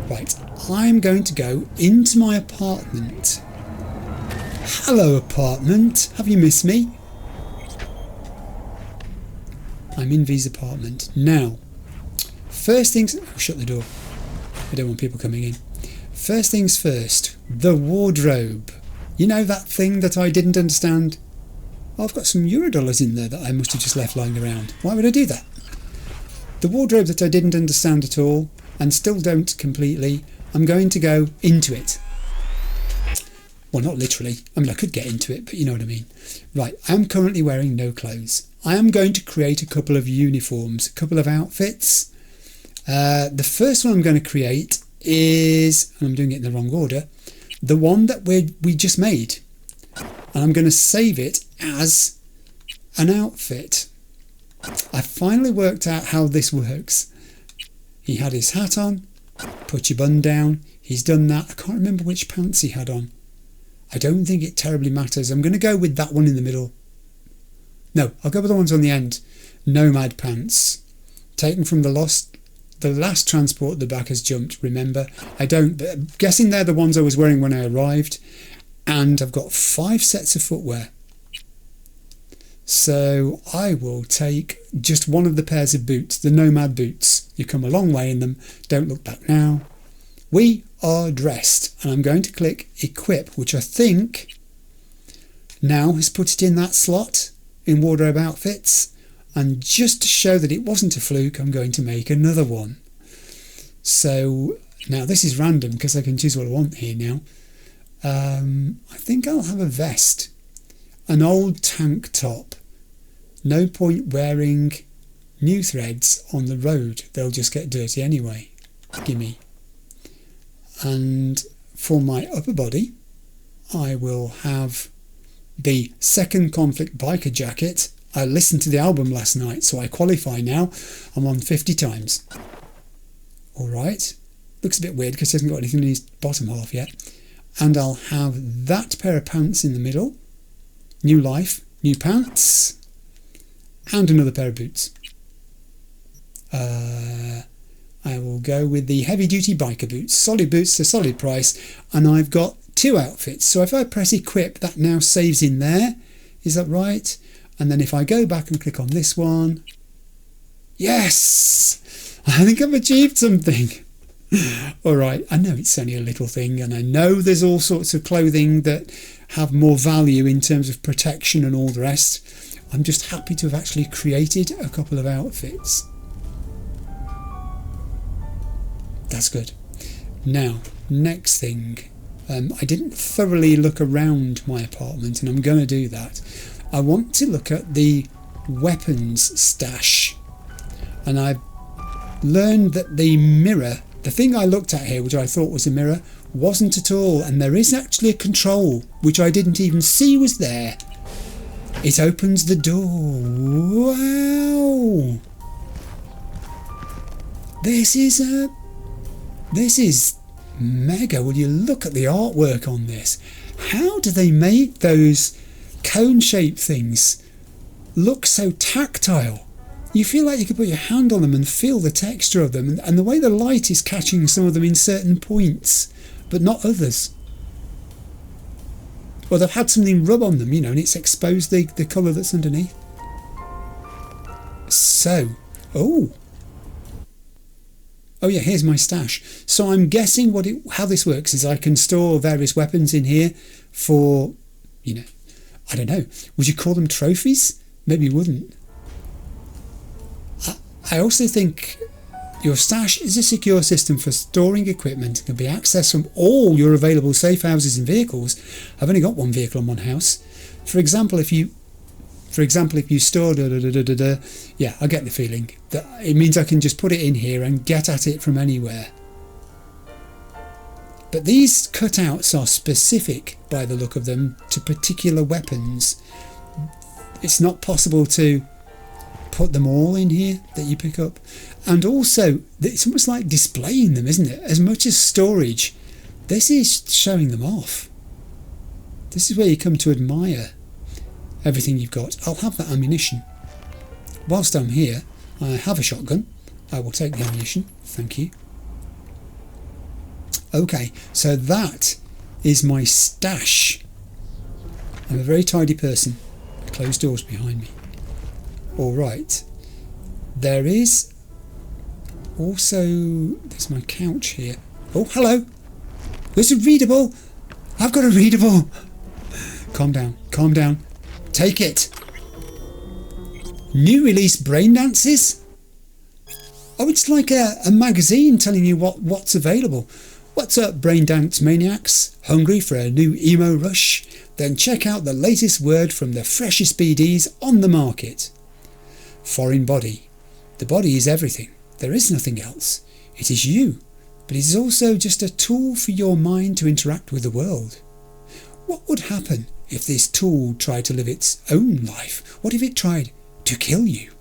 Right, I'm going to go into my apartment. Hello, apartment. Have you missed me? I'm in V's apartment. Now, first things... Oh, shut the door. I don't want people coming in. First things first. The wardrobe. You know that thing that I didn't understand? Oh, I've got some Eurodollars in there that I must have just left lying around. Why would I do that? The wardrobe that I didn't understand at all, and still don't completely, I'm going to go into it. Well, not literally. I mean, I could get into it, but you know what I mean. Right, I'm currently wearing no clothes. I am going to create a couple of uniforms, a couple of outfits. The first one I'm going to create is, and I'm doing it in the wrong order, the one that we just made. And I'm going to save it as an outfit. I finally worked out how this works. He had his hat on, put your bun down. He's done that. I can't remember which pants he had on. I don't think it terribly matters. I'm going to go with that one in the middle. No, I'll go with the ones on the end. Nomad pants. Taken from the last transport the back has jumped, remember? I don't, but I'm guessing they're the ones I was wearing when I arrived. And I've got 5 sets of footwear. So I will take just one of the pairs of boots, the Nomad boots. You come a long way in them. Don't look back now. We are dressed, and I'm going to click equip, which I think now has put it in that slot in wardrobe outfits. And just to show that it wasn't a fluke, I'm going to make another one. So now this is random because I can choose what I want here now. I think I'll have a vest, an old tank top. No point wearing new threads on the road, they'll just get dirty anyway. Gimme. And for my upper body, I will have the Second Conflict biker jacket. I listened to the album last night, so I qualify now. I'm on 50 times. Alright. Looks a bit weird because he hasn't got anything in his bottom half yet. And I'll have that pair of pants in the middle. New life, new pants. And another pair of boots. I will go with the heavy duty biker boots. Solid boots, a solid price. And I've got 2 outfits. So if I press equip, that now saves in there. Is that right? And then if I go back and click on this one. Yes! I think I've achieved something. Alright, I know it's only a little thing, and I know there's all sorts of clothing that have more value in terms of protection and all the rest. I'm just happy to have actually created a couple of outfits. That's good. Now, next thing. I didn't thoroughly look around my apartment, and I'm going to do that. I want to look at the weapons stash. And I learned that the mirror, the thing I looked at here, which I thought was a mirror, wasn't at all. And there is actually a control, which I didn't even see was there. It opens the door. Wow! This is mega. Will you look at the artwork on this? How do they make those cone-shaped things look so tactile? You feel like you could put your hand on them and feel the texture of them, and the way the light is catching some of them in certain points, but not others. Or they've had something rub on them, you know, and it's exposed the colour that's underneath. So, oh yeah, here's my stash. So I'm guessing how this works is I can store various weapons in here for, you know, I don't know, would you call them trophies? Maybe you wouldn't. I also think your stash is a secure system for storing equipment and can be accessed from all your available safe houses and vehicles. I've only got one vehicle on one house. For example, if you store yeah, I get the feeling that it means I can just put it in here and get at it from anywhere. But these cutouts are specific, by the look of them, to particular weapons. It's not possible to put them all in here that you pick up. And also, it's almost like displaying them, isn't it? As much as storage, this is showing them off. This is where you come to admire everything you've got. I'll have that ammunition. Whilst I'm here, I have a shotgun. I will take the ammunition. Thank you. Okay, so that is my stash. I'm a very tidy person. Closed doors behind me. Alright. There is also... There's my couch here. Oh, hello. There's a readable. I've got a readable. Calm down. Calm down. Take it. New release brain dances. Oh, it's like a magazine telling you what's available. What's up, brain dance maniacs? Hungry for a new emo rush? Then check out the latest word from the freshest BDs on the market. Foreign body. The body is everything. There is nothing else. It is you, but it is also just a tool for your mind to interact with the world. What would happen if this tool tried to live its own life? What if it tried to kill you?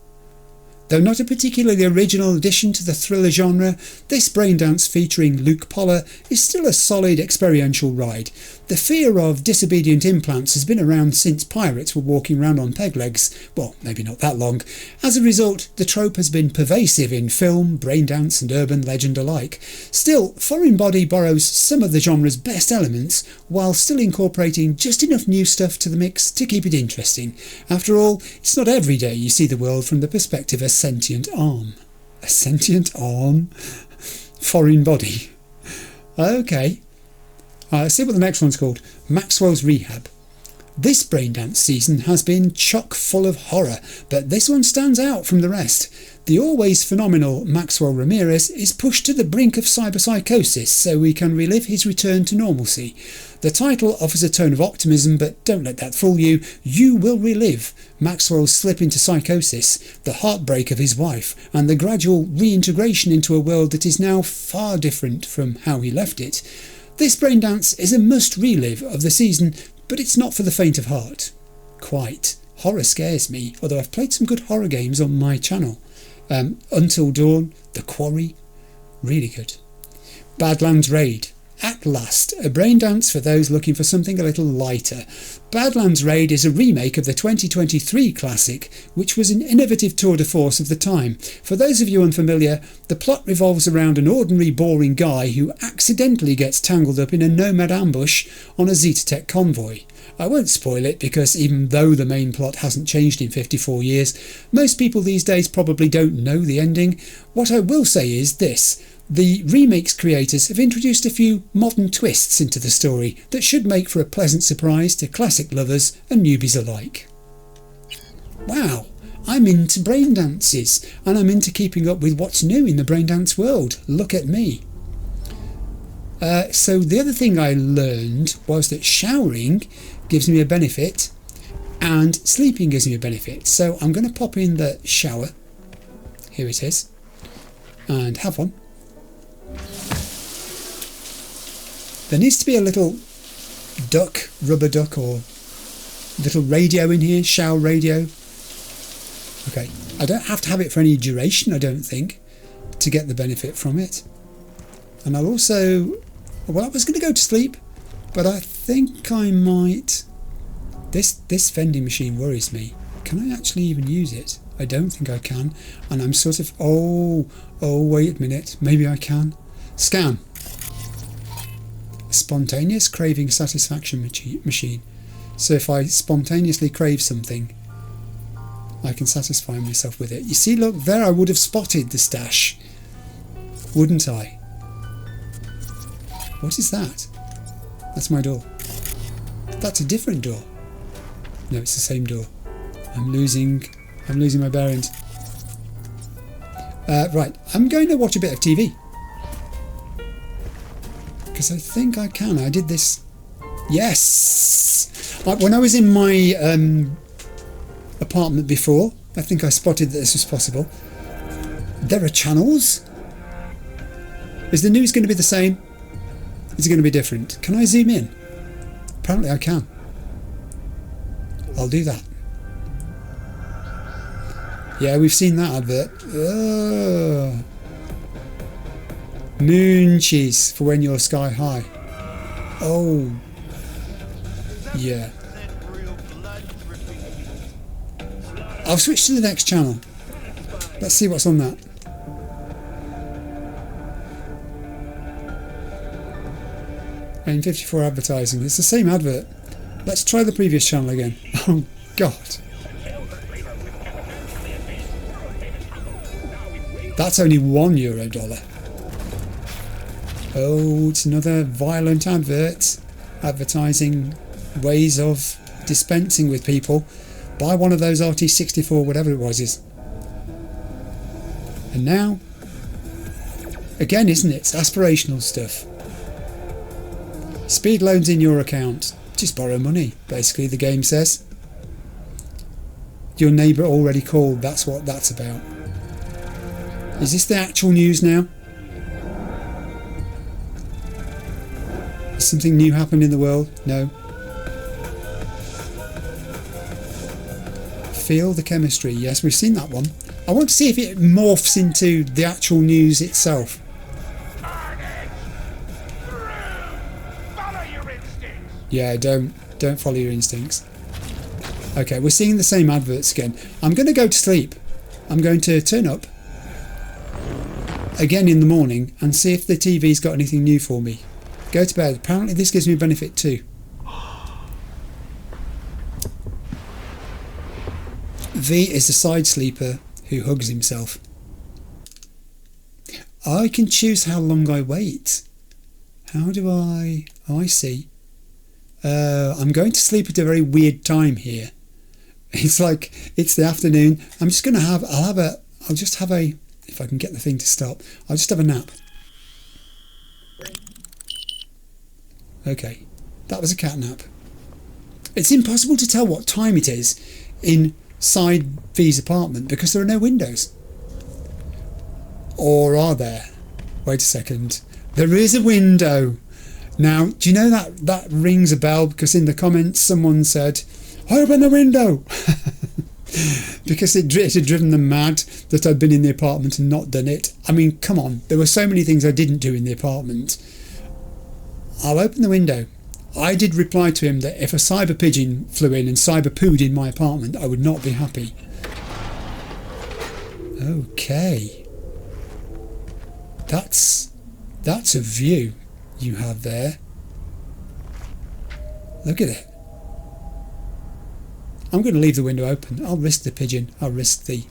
Though not a particularly original addition to the thriller genre, this braindance featuring Luke Poller is still a solid experiential ride. The fear of disobedient implants has been around since pirates were walking around on peg legs. Well, maybe not that long. As a result, the trope has been pervasive in film, braindance and urban legend alike. Still, Foreign Body borrows some of the genre's best elements, while still incorporating just enough new stuff to the mix to keep it interesting. After all, it's not every day you see the world from the perspective of a sentient arm. A sentient arm? Foreign Body. Okay. Let's see what the next one's called. Maxwell's Rehab. This braindance season has been chock full of horror, but this one stands out from the rest. The always phenomenal Maxwell Ramirez is pushed to the brink of cyberpsychosis so he can relive his return to normalcy. The title offers a tone of optimism, but don't let that fool you. You will relive Maxwell's slip into psychosis, the heartbreak of his wife, and the gradual reintegration into a world that is now far different from how he left it. This braindance is a must relive of the season, but it's not for the faint of heart. Quite. Horror scares me, although I've played some good horror games on my channel. Until Dawn, The Quarry, really good. Badlands Raid. At last, a braindance for those looking for something a little lighter. Badlands Raid is a remake of the 2023 classic, which was an innovative tour de force of the time. For those of you unfamiliar, the plot revolves around an ordinary boring guy who accidentally gets tangled up in a nomad ambush on a Zetatech convoy. I won't spoil it because even though the main plot hasn't changed in 54 years, most people these days probably don't know the ending. What I will say is this. The remake's creators have introduced a few modern twists into the story that should make for a pleasant surprise to classic lovers and newbies alike. Wow, I'm into braindances and I'm into keeping up with what's new in the braindance world. Look at me. So the other thing I learned was that showering gives me a benefit and sleeping gives me a benefit. So I'm going to pop in the shower. Here it is. And have one. There needs to be a little duck, rubber duck or little radio in here, shower radio. Okay, I don't have to have it for any duration, I don't think, to get the benefit from it. And I'll also, well, I was going to go to sleep, but I think I might. This vending machine worries me. Can I actually even use it? I don't think I can. And I'm sort of, oh, wait a minute, maybe I can. Scan. Spontaneous craving satisfaction machine. So if I spontaneously crave something, I can satisfy myself with it. You see, look, there I would have spotted the stash, wouldn't I? What is that? That's my door. That's a different door. No, it's the same door. I'm losing my bearings. Right, I'm going to watch a bit of TV. Because I think I can. I did this. Yes! When I was in my apartment before, I think I spotted that this was possible. There are channels. Is the news going to be the same? Is it going to be different? Can I zoom in? Apparently I can. I'll do that. Yeah, we've seen that advert. Ugh. Moon cheese for when you're sky high. Oh. Yeah. I'll switch to the next channel. Let's see what's on that. N54 advertising. It's the same advert. Let's try the previous channel again. Oh God. That's only €1. Oh, it's another violent advert. Advertising ways of dispensing with people. Buy one of those RT64, whatever it was. And now, again, isn't it? It's aspirational stuff. Speed loans in your account. Just borrow money, basically, the game says. Your neighbour already called, that's what that's about. Is this the actual news now? Has something new happened in the world? No. Feel the chemistry. Yes, we've seen that one. I want to see if it morphs into the actual news itself. Yeah, don't follow your instincts. Okay, we're seeing the same adverts again. I'm going to go to sleep. I'm going to turn up again in the morning and see if the TV's got anything new for me. Go to bed. Apparently this gives me a benefit too. V is the side sleeper who hugs himself. I can choose how long I wait. How do I... Oh, I see. I'm going to sleep at a very weird time here. It's like it's the afternoon. I'm just going to have... I'll just have a... If I can get the thing to stop. I'll just have a nap. Okay. That was a cat nap. It's impossible to tell what time it is inside V's apartment because there are no windows. Or are there? Wait a second. There is a window. Now, do you know that rings a bell because in the comments someone said, open the window! Because it had driven them mad that I'd been in the apartment and not done it. I mean, come on. There were so many things I didn't do in the apartment. I'll open the window. I did reply to him that if a cyber pigeon flew in and cyber pooed in my apartment, I would not be happy. Okay. That's a view you have there. Look at it. I'm going to leave the window open. I'll risk the pigeon. I'll risk the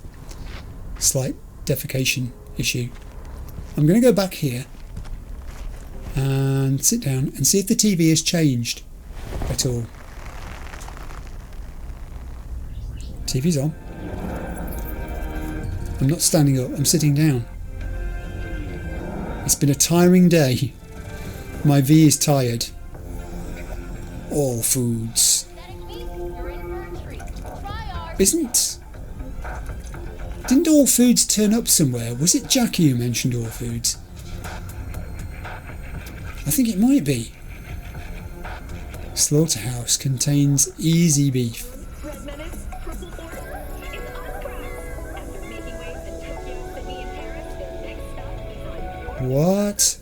slight defecation issue. I'm going to go back here and sit down and see if the TV has changed at all. TV's on. I'm not standing up. I'm sitting down. It's been a tiring day. My V is tired. All foods. Didn't All Foods turn up somewhere? Was it Jackie who mentioned All Foods? I think it might be. Slaughterhouse contains easy beef. What?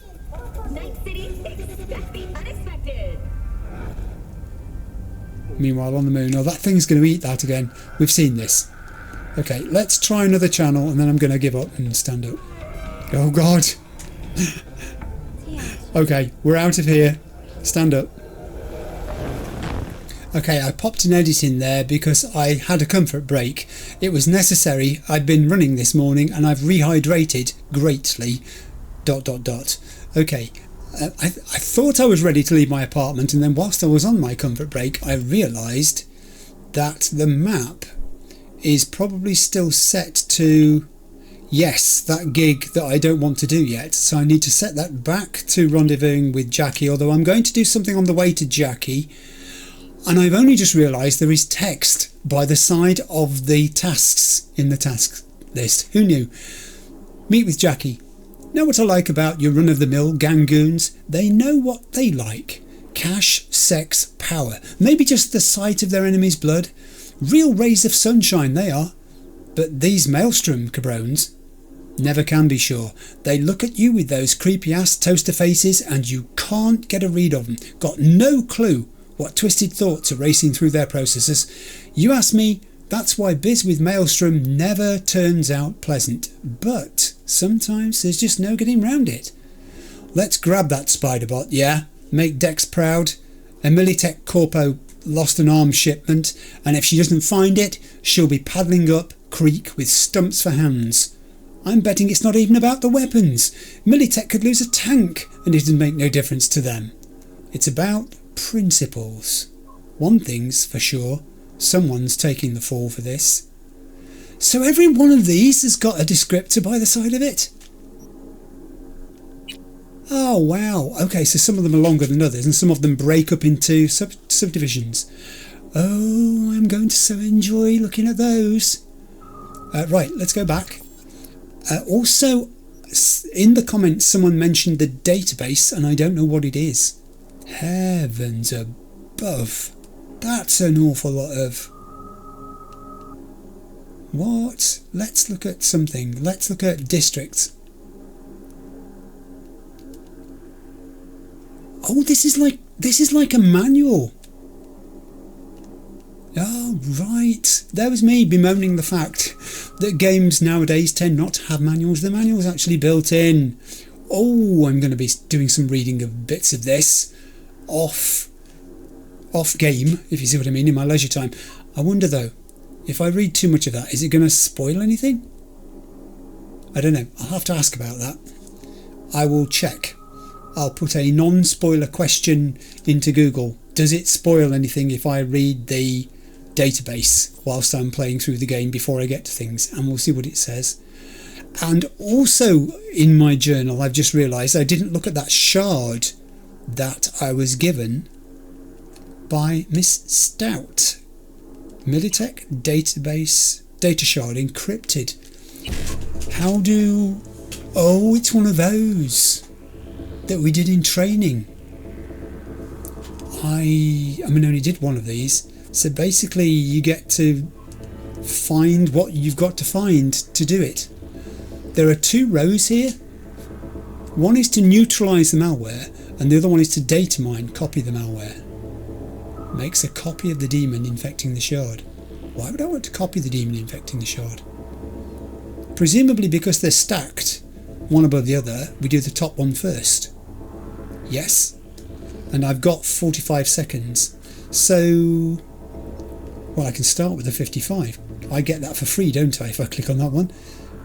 Meanwhile on the moon. Oh, that thing's going to eat that again. We've seen this. Okay, let's try another channel and then I'm going to give up and stand up. Oh God. Okay, we're out of here. Stand up. Okay, I popped an edit in there because I had a comfort break. It was necessary. I'd been running this morning and I've rehydrated greatly. ... Okay, I thought I was ready to leave my apartment, and then whilst I was on my comfort break I realised that the map is probably still set to, yes, that gig that I don't want to do yet, so I need to set that back to rendezvousing with Jackie, although I'm going to do something on the way to Jackie, and I've only just realised there is text by the side of the tasks in the task list. Who knew? Meet with Jackie. Know what I like about your run-of-the-mill gangoons? They know what they like. Cash, sex, power. Maybe just the sight of their enemy's blood. Real rays of sunshine they are. But these Maelstrom cabrones never can be sure. They look at you with those creepy-ass toaster faces and you can't get a read of them. Got no clue what twisted thoughts are racing through their processes. You ask me, that's why biz with Maelstrom never turns out pleasant. But sometimes there's just no getting round it. Let's grab that spider bot, yeah? Make Dex proud. A Militech corpo lost an arms shipment, and if she doesn't find it, she'll be paddling up creek with stumps for hands. I'm betting it's not even about the weapons. Militech could lose a tank, and it'd make no difference to them. It's about principles. One thing's for sure. Someone's taking the fall for this. So every one of these has got a descriptor by the side of it? Oh, wow. Okay, so some of them are longer than others, and some of them break up into subdivisions. Oh, I'm going to so enjoy looking at those. Right, let's go back. Also, in the comments, someone mentioned the database, and I don't know what it is. Heavens above. That's an awful lot of... What? Let's look at something. Let's look at districts. Oh, this is like a manual. Oh, right. There was me bemoaning the fact that games nowadays tend not to have manuals. The manual's actually built in. Oh, I'm going to be doing some reading of bits of this off game, if you see what I mean, in my leisure time. I wonder though, if I read too much of that, is it going to spoil anything? I don't know. I'll have to ask about that. I will check. I'll put a non-spoiler question into Google. Does it spoil anything if I read the database whilst I'm playing through the game before I get to things? And we'll see what it says. And also in my journal, I've just realised I didn't look at that shard that I was given by Miss Stout. Militech database data shard encrypted. How do... Oh, it's one of those that we did in training. I only did one of these. So basically you get to find what you've got to find to do it. There are 2 rows here. One is to neutralise the malware, and the other one is to data mine, copy the malware. Makes a copy of the demon infecting the shard. Why would I want to copy the demon infecting the shard? Presumably because they're stacked, one above the other, we do the top one first. Yes. And I've got 45 seconds. So, well, I can start with the 55. I get that for free, don't I, if I click on that one?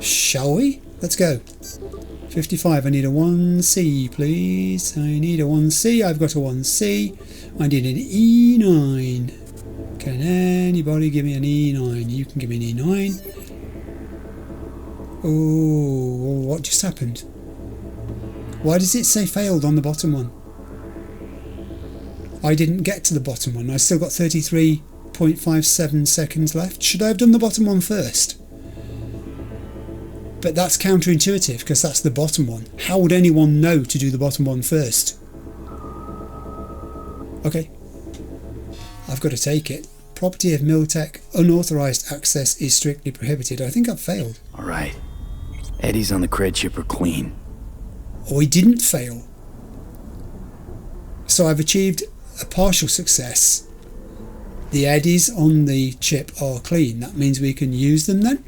Shall we? Let's go. 55, I need a 1C, please. I need a 1C, I've got a 1C. I need an E9. Can anybody give me an E9? You can give me an E9. Oh, what just happened? Why does it say failed on the bottom one? I didn't get to the bottom one. I still got 33.57 seconds left. Should I have done the bottom one first? But that's counterintuitive because that's the bottom one. How would anyone know to do the bottom one first? Okay. I've got to take it. Property of Militech, unauthorized access is strictly prohibited. I think I've failed. Alright. Eddies on the cred chip are clean. Oh, he didn't fail. So I've achieved a partial success. The eddies on the chip are clean. That means we can use them then.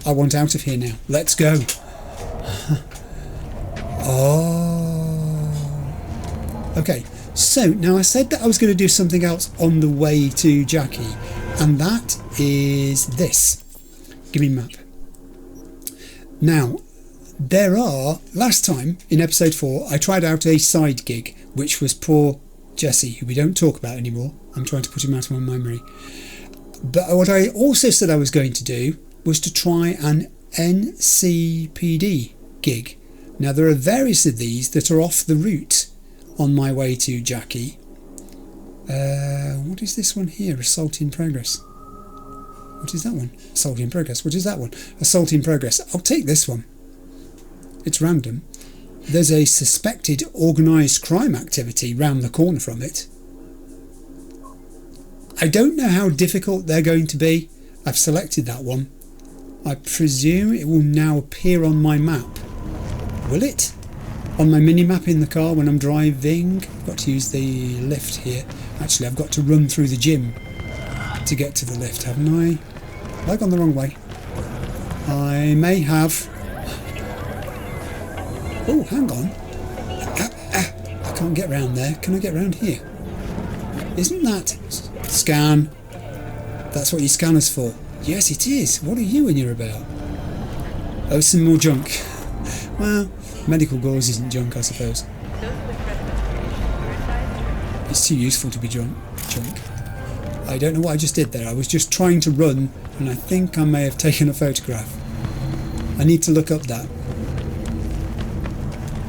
I want out of here now. Let's go. Oh. Okay. So now I said that I was going to do something else on the way to Jackie, and that is this. Give me a map. Now, last time in episode 4, I tried out a side gig, which was poor Jesse, who we don't talk about anymore. I'm trying to put him out of my memory. But what I also said I was going to do was to try an NCPD gig. Now, there are various of these that are off the route on my way to Jackie. What is this one here? Assault in progress. What is that one? Assault in progress. What is that one? Assault in progress. I'll take this one. It's random. There's a suspected organised crime activity round the corner from it. I don't know how difficult they're going to be. I've selected that one. I presume it will now appear on my map. Will it? On my mini-map in the car when I'm driving. I've got to use the lift here. Actually, I've got to run through the gym to get to the lift, haven't I? Have I gone the wrong way? I may have. Oh, hang on. I can't get round there. Can I get round here? Isn't that... Scan. That's what your scanner's for. Yes, it is. What are you when you're about? Oh, some more junk. Well, medical gauze isn't junk, I suppose. It's too useful to be junk. I don't know what I just did there. I was just trying to run, and I think I may have taken a photograph. I need to look up that.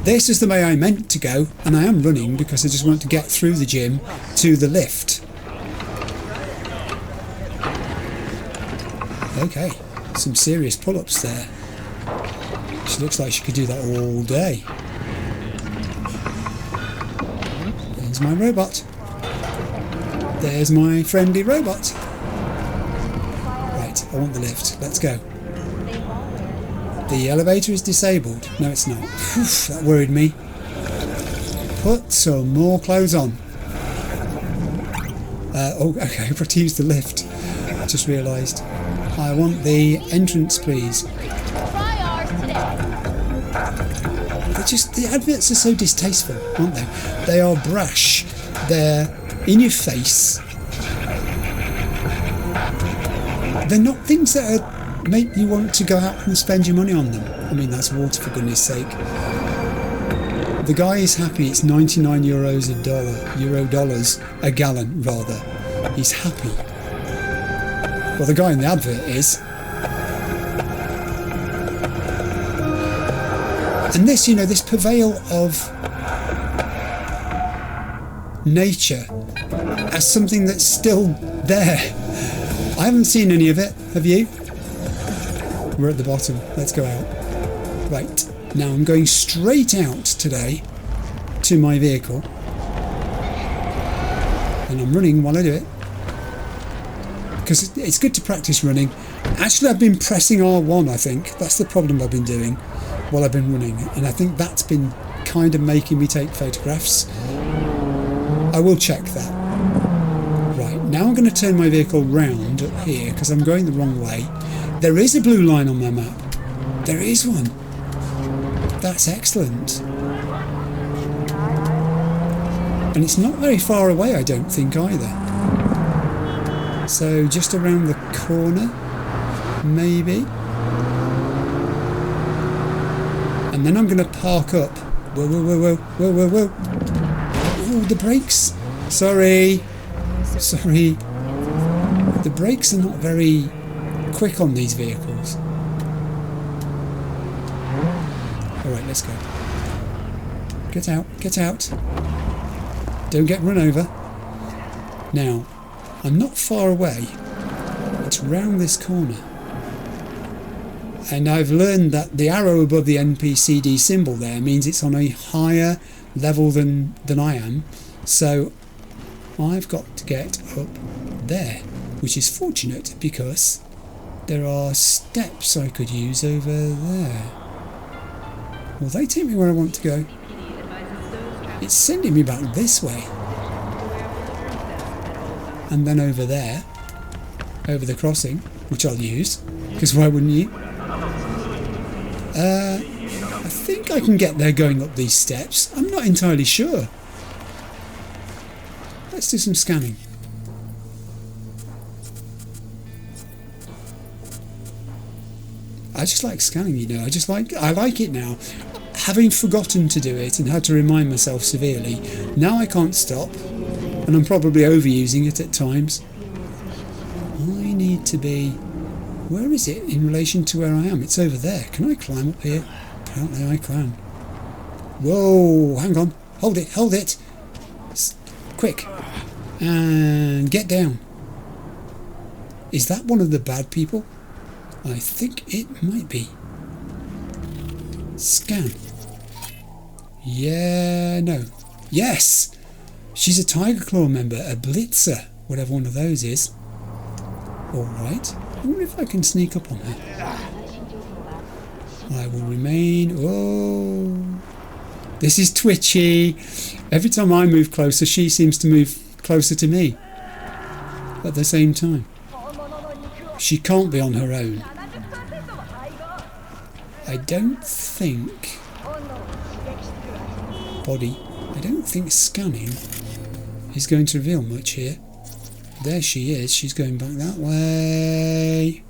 This is the way I meant to go, and I am running because I just want to get through the gym to the lift. Okay, some serious pull-ups there. She looks like she could do that all day. There's my robot. There's my friendly robot. Right, I want the lift. Let's go. The elevator is disabled. No, it's not. Whew, that worried me. Put some more clothes on. Oh, okay, I've got to use the lift. I just realised. I want the entrance, please. The adverts are so distasteful, aren't they? They are brash. They're in your face. They're not things that make you want to go out and spend your money on them. I mean, that's water, for goodness sake. The guy is happy it's 99 euros a gallon, rather. He's happy. Well, the guy in the advert is. And this, you know, this purveyor of nature as something that's still there. I haven't seen any of it, have you? We're at the bottom. Let's go out. Right, now I'm going straight out today to my vehicle. And I'm running while I do it. Because it's good to practice running. Actually, I've been pressing R1, I think. That's the problem I've been doing while I've been running. And I think that's been kind of making me take photographs. I will check that. Right, now I'm going to turn my vehicle round up here because I'm going the wrong way. There is a blue line on my map. There is one. That's excellent. And it's not very far away, I don't think, either. So just around the corner, maybe. And then I'm going to park up. Whoa, whoa, whoa, whoa, whoa, whoa, whoa. Oh, the brakes. Sorry. Sorry. The brakes are not very quick on these vehicles. Alright, let's go. Get out, get out. Don't get run over. Now, I'm not far away. It's round this corner. And I've learned that the arrow above the NCPD symbol there means it's on a higher level than I am. So I've got to get up there, which is fortunate because there are steps I could use over there. Will they take me where I want to go? It's sending me back this way. And then over there, over the crossing, which I'll use, because why wouldn't you? I think I can get there going up these steps. I'm not entirely sure. Let's do some scanning. I just like scanning, you know. I like it now. Having forgotten to do it and had to remind myself severely, now I can't stop, and I'm probably overusing it at times. I need to be... Where is it in relation to where I am? It's over there. Can I climb up here? Apparently I can. Whoa, hang on. Hold it, hold it. Quick. And get down. Is that one of the bad people? I think it might be. Scan. Yeah, no. Yes! She's a Tiger Claw member, a Blitzer, whatever one of those is. Alright. I wonder if I can sneak up on her. I will remain... Oh! This is twitchy. Every time I move closer, she seems to move closer to me. At the same time. She can't be on her own. I don't think... Body. I don't think scanning is going to reveal much here. There she is. She's going back that way.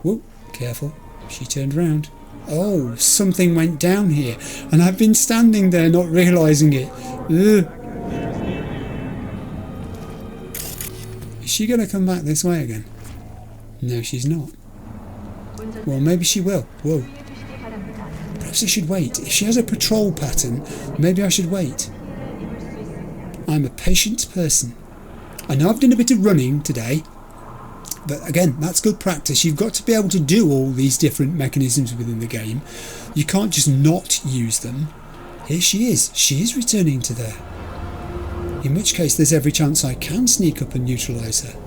Whoa, careful. She turned round. Oh, something went down here. And I've been standing there not realising it. Ugh. Is she going to come back this way again? No, she's not. Well, maybe she will. Whoa. Perhaps I should wait. If she has a patrol pattern, maybe I should wait. I'm a patient person. I know I've done a bit of running today, but again, that's good practice. You've got to be able to do all these different mechanisms within the game. You can't just not use them. Here she is. She is returning to there. In which case, there's every chance I can sneak up and neutralise her.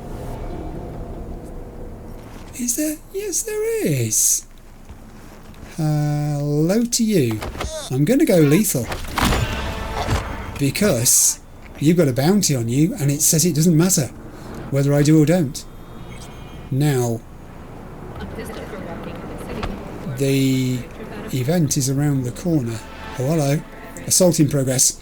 Is there? Yes, there is. Hello to you. I'm going to go lethal. Because you've got a bounty on you and it says it doesn't matter whether I do or don't. Now, the event is around the corner. Oh, hello. Assault in progress.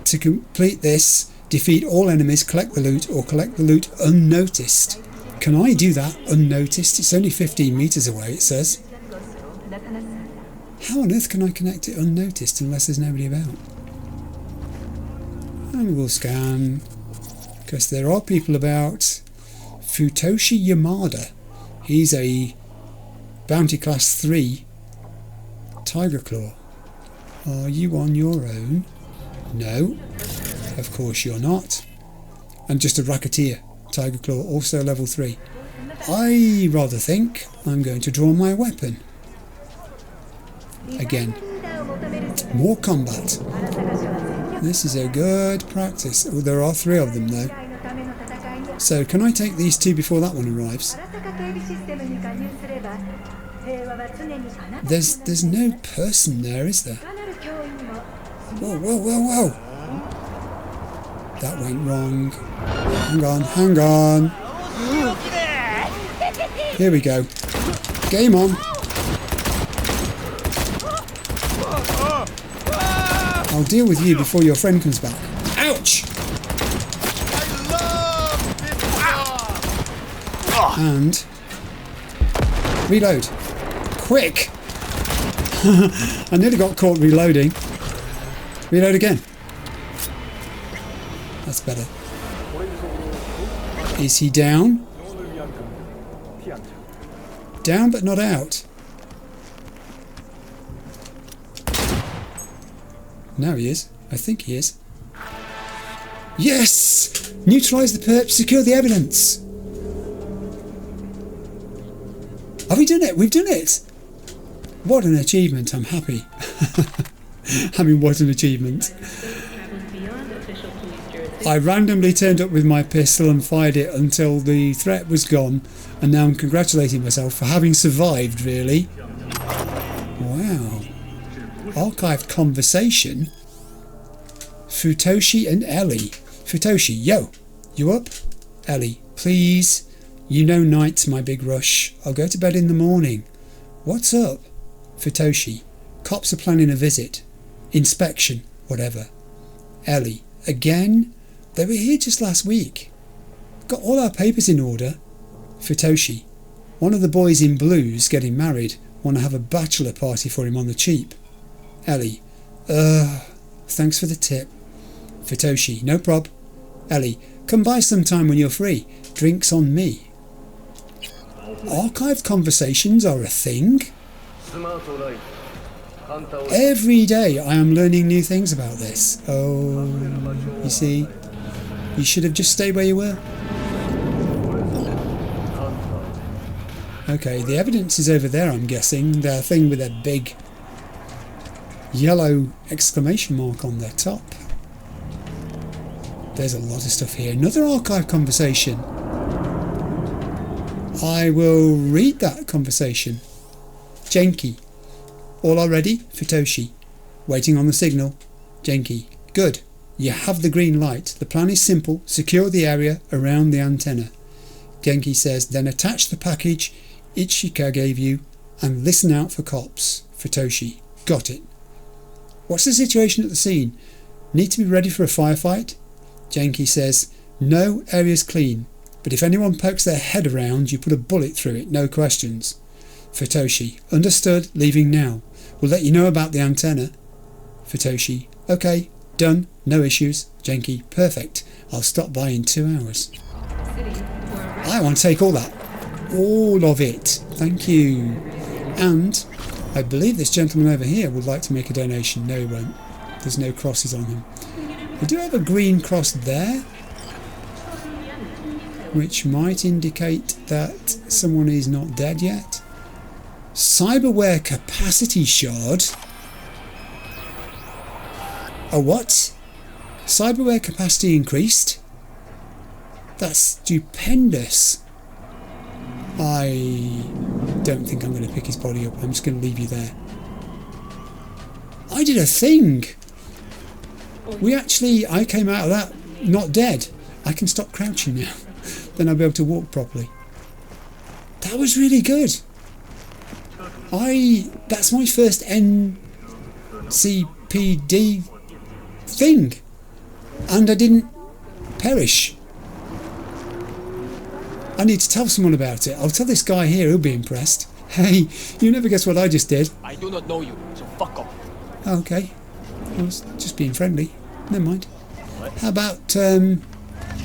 To complete this, defeat all enemies, collect the loot, or collect the loot unnoticed. Can I do that unnoticed? It's only 15 metres away, it says. How on earth can I connect it unnoticed unless there's nobody about? And we'll scan, because there are people about. Futoshi Yamada. He's a Bounty Class 3 Tiger Claw. Are you on your own? No, of course you're not. I'm just a racketeer. Tiger Claw, also level 3. I rather think I'm going to draw my weapon. Again, more combat. This is a good practice. Oh, there are 3 of them though. So can I take these 2 before that one arrives? There's no person there, is there? Whoa, whoa, whoa, whoa! That went wrong. Hang on. Here we go. Game on. I'll deal with you before your friend comes back. Ouch! And reload. Quick! I nearly got caught reloading. Reload again. That's better. Is he down? Down but not out. Now he is. I think he is. Yes! Neutralise the perp, secure the evidence. Have we done it? We've done it! What an achievement. I'm happy. I mean, what an achievement. I randomly turned up with my pistol and fired it until the threat was gone, and now I'm congratulating myself for having survived, really. Wow. Archived conversation. Futoshi and Ellie. Futoshi, yo, you up? Ellie, please. You know night's my big rush. I'll go to bed in the morning. What's up? Futoshi, cops are planning a visit. Inspection, whatever. Ellie, again? They were here just last week. Got all our papers in order. Futoshi, one of the boys in blue's getting married. Want to have a bachelor party for him on the cheap. Ellie, thanks for the tip. Futoshi, no prob. Ellie, come by sometime when you're free. Drinks on me. Archived conversations are a thing? Every day I am learning new things about this. Oh, you see? You should have just stayed where you were. Okay, the evidence is over there, I'm guessing. The thing with a big yellow exclamation mark on their top. There's a lot of stuff here. Another archive conversation. I will read that conversation. Genki. All are ready? Futoshi. Waiting on the signal. Genki. Good. You have the green light. The plan is simple. Secure the area around the antenna. Genki says, then attach the package Ichika gave you and listen out for cops. Futoshi. Got it. What's the situation at the scene? Need to be ready for a firefight? Genki says, no, area's clean. But if anyone pokes their head around, you put a bullet through it, no questions. Futoshi. Understood. Leaving now. We'll let you know about the antenna. Futoshi. Okay. Done. No issues. Genki. Perfect. I'll stop by in 2 hours. I want to take all that. All of it. Thank you. And I believe this gentleman over here would like to make a donation. No, he won't. There's no crosses on him. We do have a green cross there, which might indicate that someone is not dead yet. Cyberware capacity shard. A what? Cyberware capacity increased? That's stupendous. I don't think I'm going to pick his body up. I'm just going to leave you there. I did a thing. I came out of that not dead. I can stop crouching now. Then I'll be able to walk properly. That was really good. That's my first NCPD thing. And I didn't perish. I need to tell someone about it. I'll tell this guy here, he'll be impressed. Hey, you never guess what I just did. I do not know you, so fuck off. Okay. I was just being friendly. Never mind. What? How about, do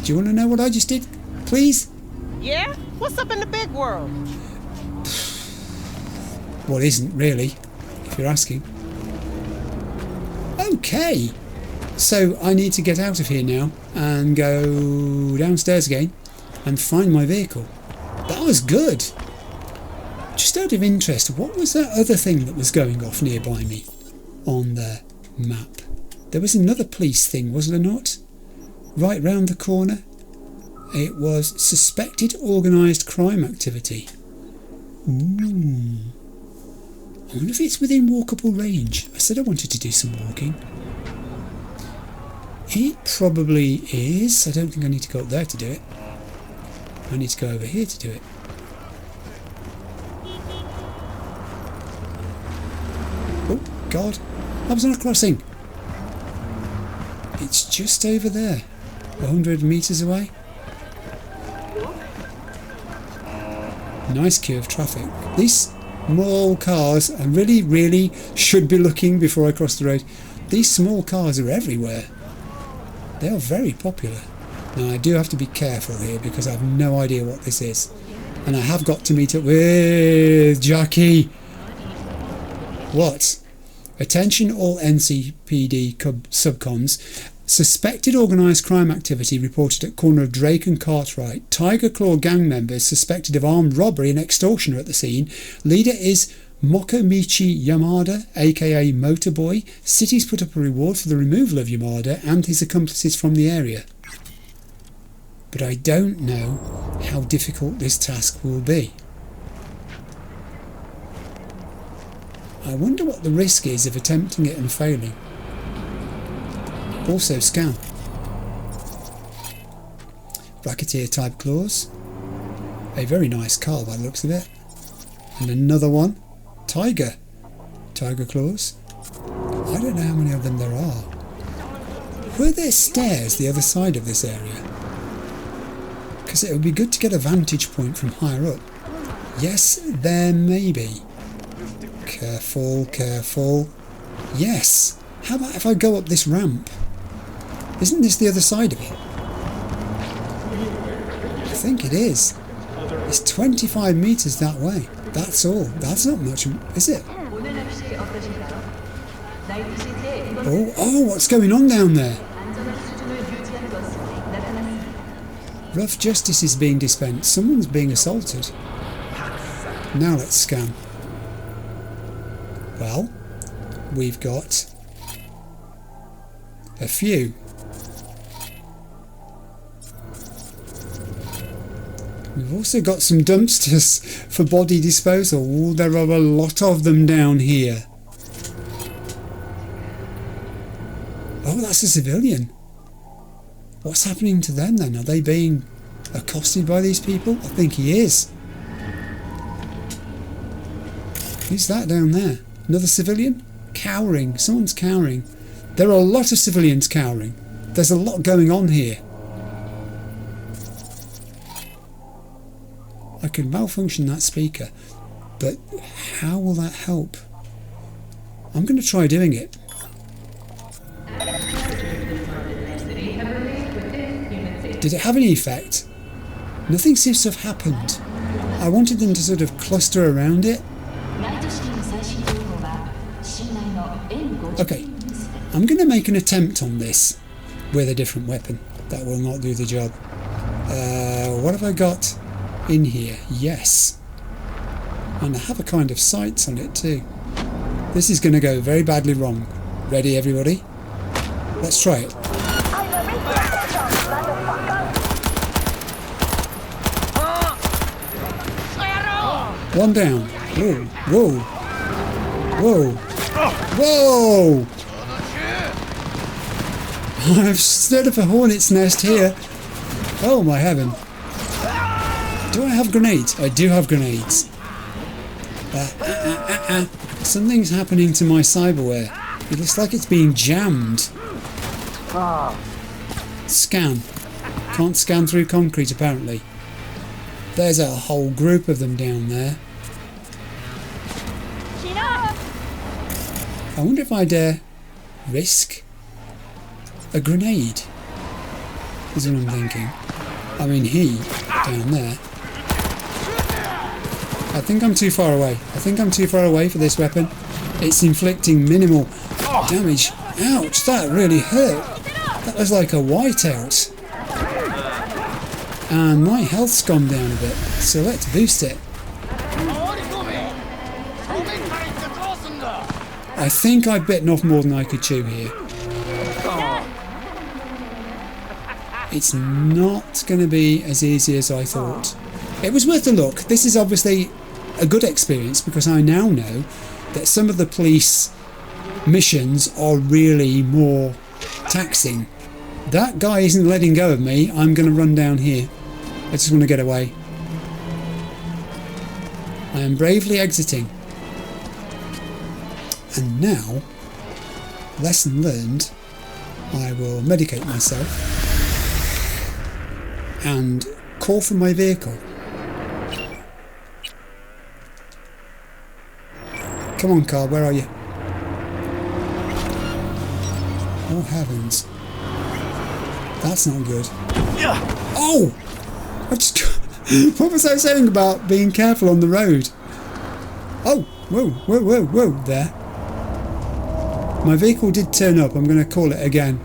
you want to know what I just did, please? Yeah? What's up in the big world? Well, isn't really, if you're asking. Okay. So I need to get out of here now and go downstairs again and find my vehicle. That was good. Just out of interest, what was that other thing that was going off nearby me on the map? There was another police thing, was there not? Right round the corner. It was suspected organised crime activity. Ooh. I wonder if it's within walkable range. I said I wanted to do some walking. It probably is. I don't think I need to go up there to do it. I need to go over here to do it. Oh, God. I was on a crossing. It's just over there. 100 metres away. Nice queue of traffic. These small cars, I really should be looking before I cross the road. These small cars are everywhere. They are very popular. Now I do have to be careful here because I have no idea what this is. And I have got to meet up with Jackie. What? Attention all NCPD subcons. Suspected organised crime activity reported at corner of Drake and Cartwright. Tiger Claw gang members suspected of armed robbery and extortion are at the scene. Leader is Mokomichi Yamada, aka Motorboy. City's put up a reward for the removal of Yamada and his accomplices from the area. But I don't know how difficult this task will be. I wonder what the risk is of attempting it and failing. Also scam. Bracketeer type claws. A very nice car by the looks of it. And another one. Tiger. Tiger claws. I don't know how many of them there are. Were there stairs the other side of this area? Because it would be good to get a vantage point from higher up. Yes, there may be. Careful, careful. Yes. How about if I go up this ramp? Isn't this the other side of it? I think it is. It's 25 metres that way. That's all. That's not much, is it? Oh, what's going on down there? Rough justice is being dispensed. Someone's being assaulted. Now let's scan. Well, we've got a few. We've also got some dumpsters for body disposal. Ooh, there are a lot of them down here. Oh, that's a civilian. What's happening to them then? Are they being accosted by these people? I think he is. Who's that down there? Another civilian? Cowering. Someone's cowering. There are a lot of civilians cowering. There's a lot going on here. I could malfunction that speaker, but how will that help? I'm going to try doing it. Did it have any effect? Nothing seems to have happened. I wanted them to sort of cluster around it. Okay, I'm going to make an attempt on this with a different weapon. That will not do the job. What have I got in here? Yes. And I have a kind of sights on it too. This is going to go very badly wrong. Ready, everybody? Let's try it. One down. Whoa, whoa, whoa, whoa! I've stood up a hornet's nest here. Oh my heaven. Do I have grenades? I do have grenades. Something's happening to my cyberware. It looks like it's being jammed. Scan. Can't scan through concrete apparently. There's a whole group of them down there. I wonder if I dare risk a grenade. Is what I'm thinking. I mean, he down there. I think I'm too far away. I think I'm too far away for this weapon. It's inflicting minimal damage. Ouch, that really hurt. That was like a whiteout. And my health's gone down a bit, so let's boost it. I think I've bitten off more than I could chew here. It's not going to be as easy as I thought. It was worth a look. This is obviously a good experience because I now know that some of the police missions are really more taxing. That guy isn't letting go of me. I'm going to run down here. I just want to get away. I am bravely exiting. And now, lesson learned, I will medicate myself and call for my vehicle. Come on, car, where are you? Oh heavens. That's not good. Oh! I just... What was I saying about being careful on the road? Oh! Whoa, whoa, whoa, whoa, there. My vehicle did turn up. I'm going to call it again.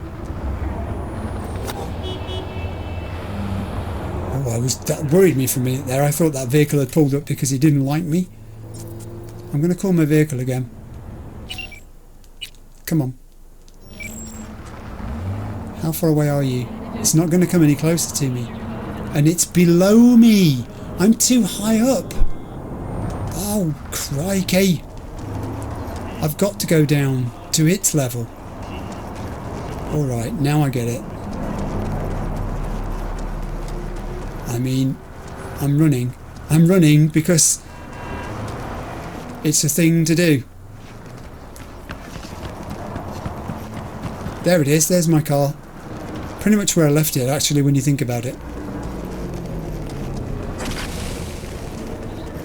Oh, that worried me for a minute there. I thought that vehicle had pulled up because he didn't like me. I'm going to call my vehicle again. Come on. How far away are you? It's not going to come any closer to me. And it's below me. I'm too high up. Oh, crikey. I've got to go down to its level. Alright, now I get it. I mean, I'm running. I'm running because it's a thing to do. There it is, there's my car. Pretty much where I left it, actually, when you think about it.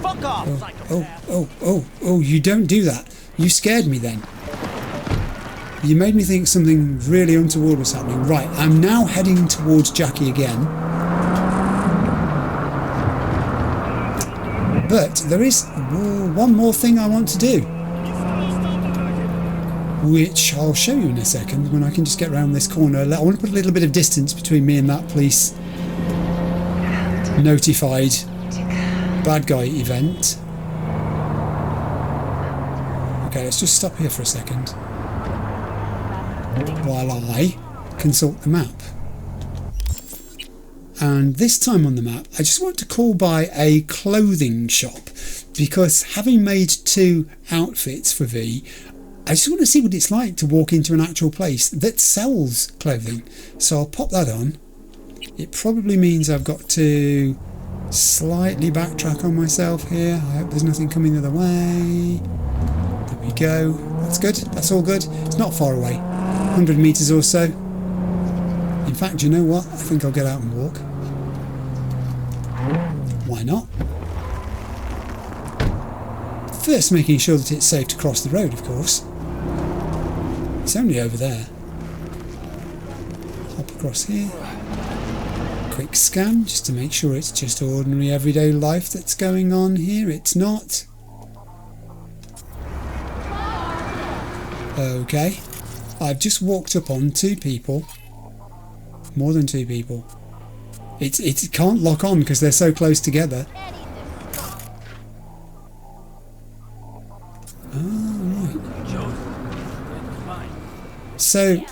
Fuck off, Oh, you don't do that. You scared me then. You made me think something really untoward was happening. Right, I'm now heading towards Jackie again. But there is one more thing I want to do, which I'll show you in a second when I can just get around this corner. I want to put a little bit of distance between me and that police notified bad guy event. Okay, let's just stop here for a second while I consult the map. And this time on the map, I just want to call by a clothing shop because having made 2 outfits for V, I just want to see what it's like to walk into an actual place that sells clothing. So I'll pop that on. It probably means I've got to slightly backtrack on myself here. I hope there's nothing coming the other way. There we go. That's good. That's all good. It's not far away. 100 metres or so. In fact, you know what? I think I'll get out and walk. Why not? First making sure that it's safe to cross the road, of course. It's only over there. Hop across here. Quick scan just to make sure it's just ordinary everyday life that's going on here. It's not. Okay. I've just walked up on 2 people. More than 2 people. It can't lock on because they're so close together. Oh, right. So,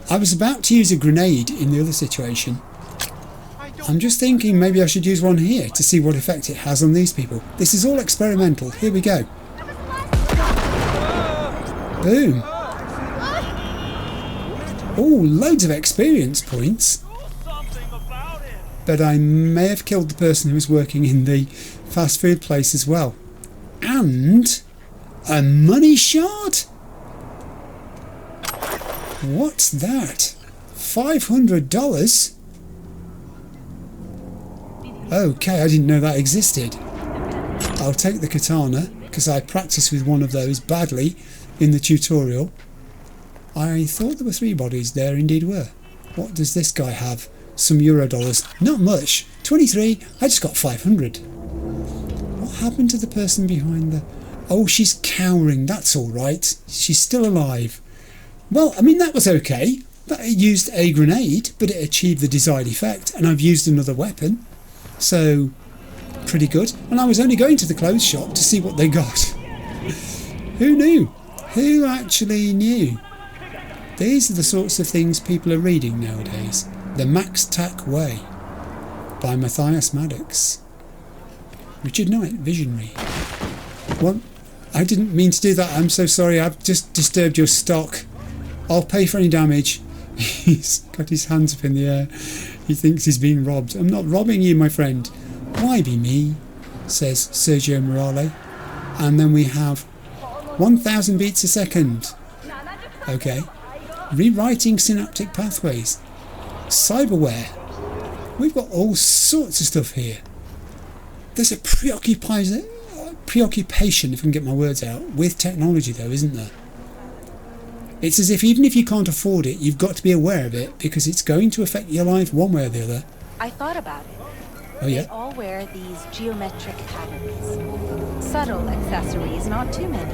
I was about to use a grenade in the other situation. I'm just thinking maybe I should use one here to see what effect it has on these people. This is all experimental. Here we go. Boom. Oh, loads of experience points. But I may have killed the person who was working in the fast food place as well. And a money shard? What's that? $500? Okay, I didn't know that existed. I'll take the katana because I practiced with one of those badly in the tutorial. I thought there were 3 bodies. There indeed were. What does this guy have? Some Eurodollars. Not much. 23. I just got 500. What happened to the person behind the... Oh, she's cowering. That's all right. She's still alive. Well, I mean, that was okay. That used a grenade, but it achieved the desired effect, and I've used another weapon. So, pretty good. And I was only going to the clothes shop to see what they got. Who knew? Who actually knew? These are the sorts of things people are reading nowadays. The Max Tack Way by Matthias Maddox. Richard Knight, visionary. Well, I didn't mean to do that. I'm so sorry. I've just disturbed your stock. I'll pay for any damage. He's got his hands up in the air. He thinks he's being robbed. I'm not robbing you, my friend. Why be me? Says Sergio Morale. And then we have 1,000 beats a second. Okay. Rewriting synaptic pathways. Cyberware. We've got all sorts of stuff here. There's a preoccupation, if I can get my words out, with technology though, isn't there? It's as if even if you can't afford it, you've got to be aware of it because it's going to affect your life one way or the other. I thought about it. Oh yeah? They all wear these geometric patterns. Subtle accessories, not too many.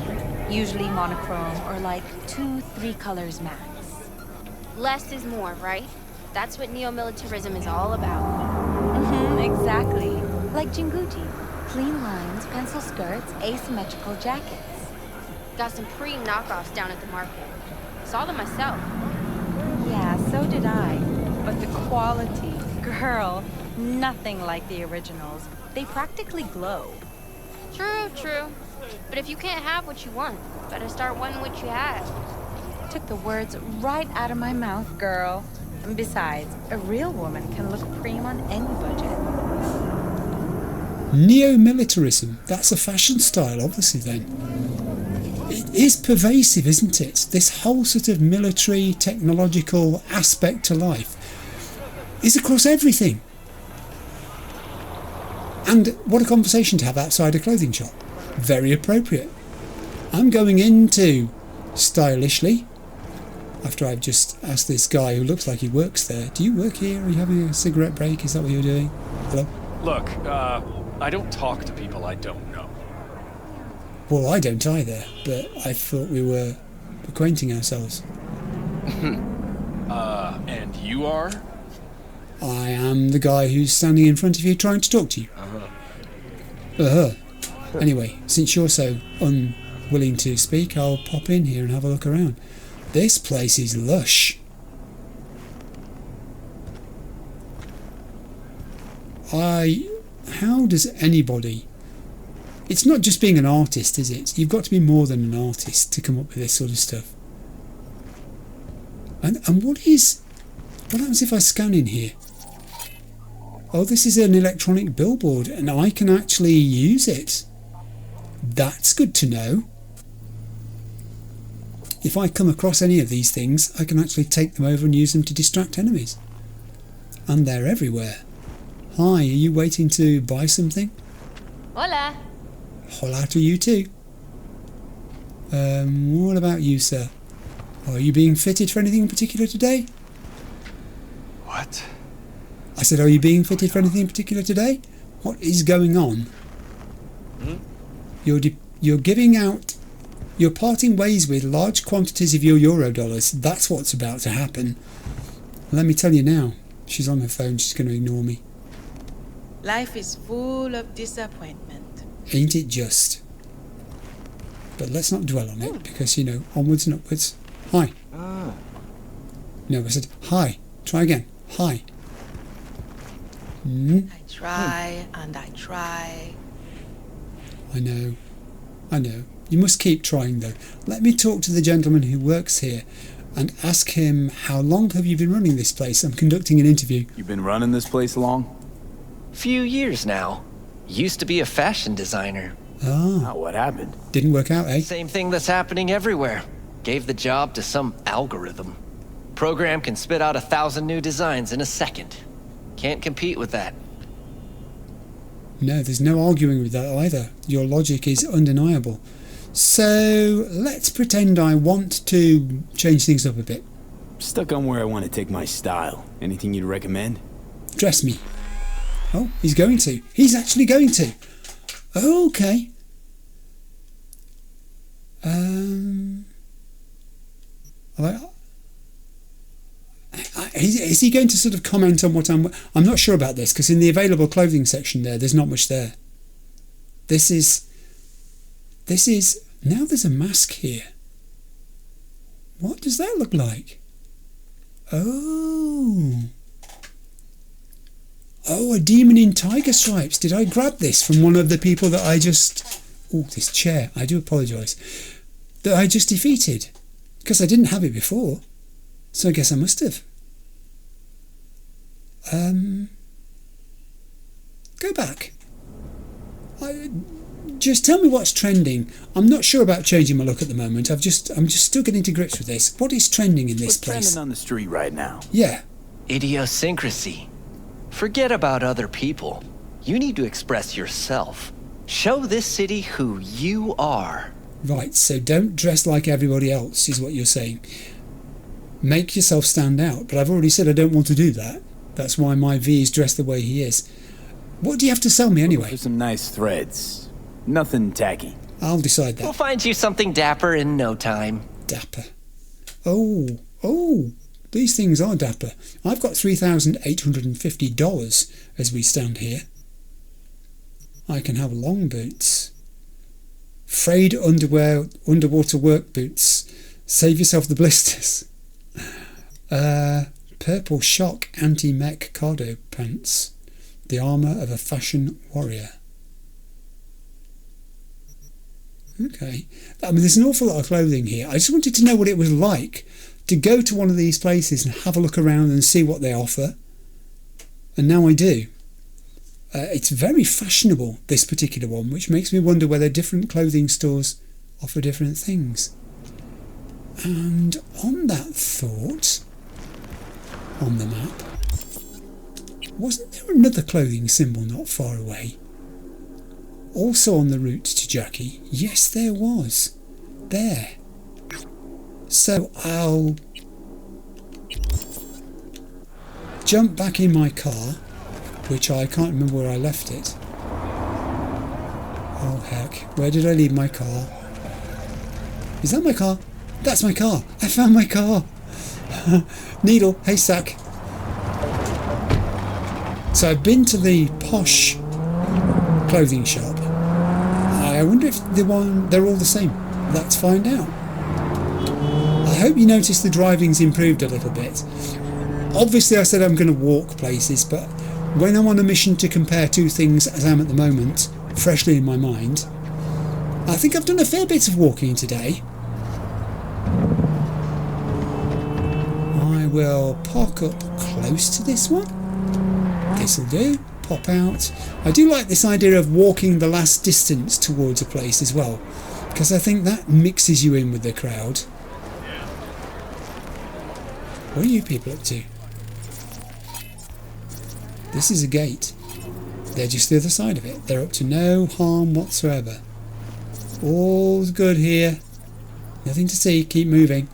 Usually monochrome or like 2-3 colors max. Less is more, right? That's what neo-militarism is all about. Exactly. Like Jinguji. Clean lines, pencil skirts, asymmetrical jackets. Got some pre-knockoffs down at the market. Saw them myself. Yeah, so did I. But the quality, girl, nothing like the originals. They practically glow. True, true. But if you can't have what you want, better start wanting what you have. Took the words right out of my mouth, girl. And besides, a real woman can look prime on any budget. Neo-militarism. That's a fashion style, obviously, then. It is pervasive, isn't it? This whole sort of military, technological aspect to life is across everything. And what a conversation to have outside a clothing shop. Very appropriate. I'm going into stylishly, after I've just asked this guy who looks like he works there, do you work here? Are you having a cigarette break? Is that what you're doing? Hello? Look, I don't talk to people I don't know. Well, I don't either, but I thought we were acquainting ourselves. And you are? I am the guy who's standing in front of you trying to talk to you. Anyway, since you're so unwilling to speak, I'll pop in here and have a look around. This place is lush. How does anybody... It's not just being an artist, is it? You've got to be more than an artist to come up with this sort of stuff. And what happens if I scan in here? Oh, this is an electronic billboard and I can actually use it. That's good to know. If I come across any of these things, I can actually take them over and use them to distract enemies. And they're everywhere. Hi, are you waiting to buy something? Hola. Hola to you too. What about you, sir? Are you being fitted for anything in particular today? What? I said, are you being fitted for anything in particular today? What is going on? You're giving out You're parting ways with large quantities of your Eurodollars. That's what's about to happen. Let me tell you now. She's on her phone. She's going to ignore me. Life is full of disappointment. Ain't it just? But let's not dwell on it, because, you know, onwards and upwards. Hi. No, I said, hi. Try again. Hi. I try and I try. I know. You must keep trying, though. Let me talk to the gentleman who works here and ask him, how long have you been running this place? I'm conducting an interview. You've been running this place long? Few years now. Used to be a fashion designer. Ah. What happened? Didn't work out, eh? Same thing that's happening everywhere. Gave the job to some algorithm. Program can spit out 1,000 new designs in a second. Can't compete with that. No, there's no arguing with that either. Your logic is undeniable. So, let's pretend I want to change things up a bit. Stuck on where I want to take my style. Anything you'd recommend? Dress me. Oh, he's going to. He's actually going to. Okay. Is he going to sort of comment on what I'm not sure about this, because in the available clothing section there's not much there. This is now there's a mask here. What does that look like? Oh, a demon in tiger stripes. Did I grab this from one of the people that I just... Oh, this chair. I do apologise. That I just defeated. Because I didn't have it before. So I guess I must have. Go back. Just tell me what's trending. I'm not sure about changing my look at the moment. I'm just still getting to grips with this. What is trending in this place? What's trending on the street right now? Yeah. Idiosyncrasy. Forget about other people. You need to express yourself. Show this city who you are. Right, so don't dress like everybody else, is what you're saying. Make yourself stand out, but I've already said I don't want to do that. That's why my V is dressed the way he is. What do you have to sell me anyway? There's some nice threads. Nothing tacky. I'll decide that. We'll find you something dapper in no time. Dapper. Oh, these things are dapper. I've got $3,850 as we stand here. I can have long boots. Frayed underwater work boots. Save yourself the blisters. Purple shock anti-mech cargo pants. The armour of a fashion warrior. Okay. I mean, there's an awful lot of clothing here. I just wanted to know what it was like to go to one of these places and have a look around and see what they offer. And now I do. It's very fashionable, this particular one, which makes me wonder whether different clothing stores offer different things. And on that thought, on the map, wasn't there another clothing symbol not far away? Also on the route to Jackie? Yes, there was. There. So I'll jump back in my car, which I can't remember where I left it. Oh heck, where did I leave my car? Is that my car? That's my car! I found my car! Needle, haystack. So I've been to the posh clothing shop. I wonder if they're all the same. Let's find out. I hope you notice the driving's improved a little bit. Obviously I said I'm going to walk places, but when I'm on a mission to compare two things as I am at the moment, freshly in my mind, I think I've done a fair bit of walking today. I will park up close to this one. This'll do. Pop out. I do like this idea of walking the last distance towards a place as well, because I think that mixes you in with the crowd. What are you people up to? This is a gate. They're just the other side of it. They're up to no harm whatsoever. All's good here. Nothing to see. Keep moving.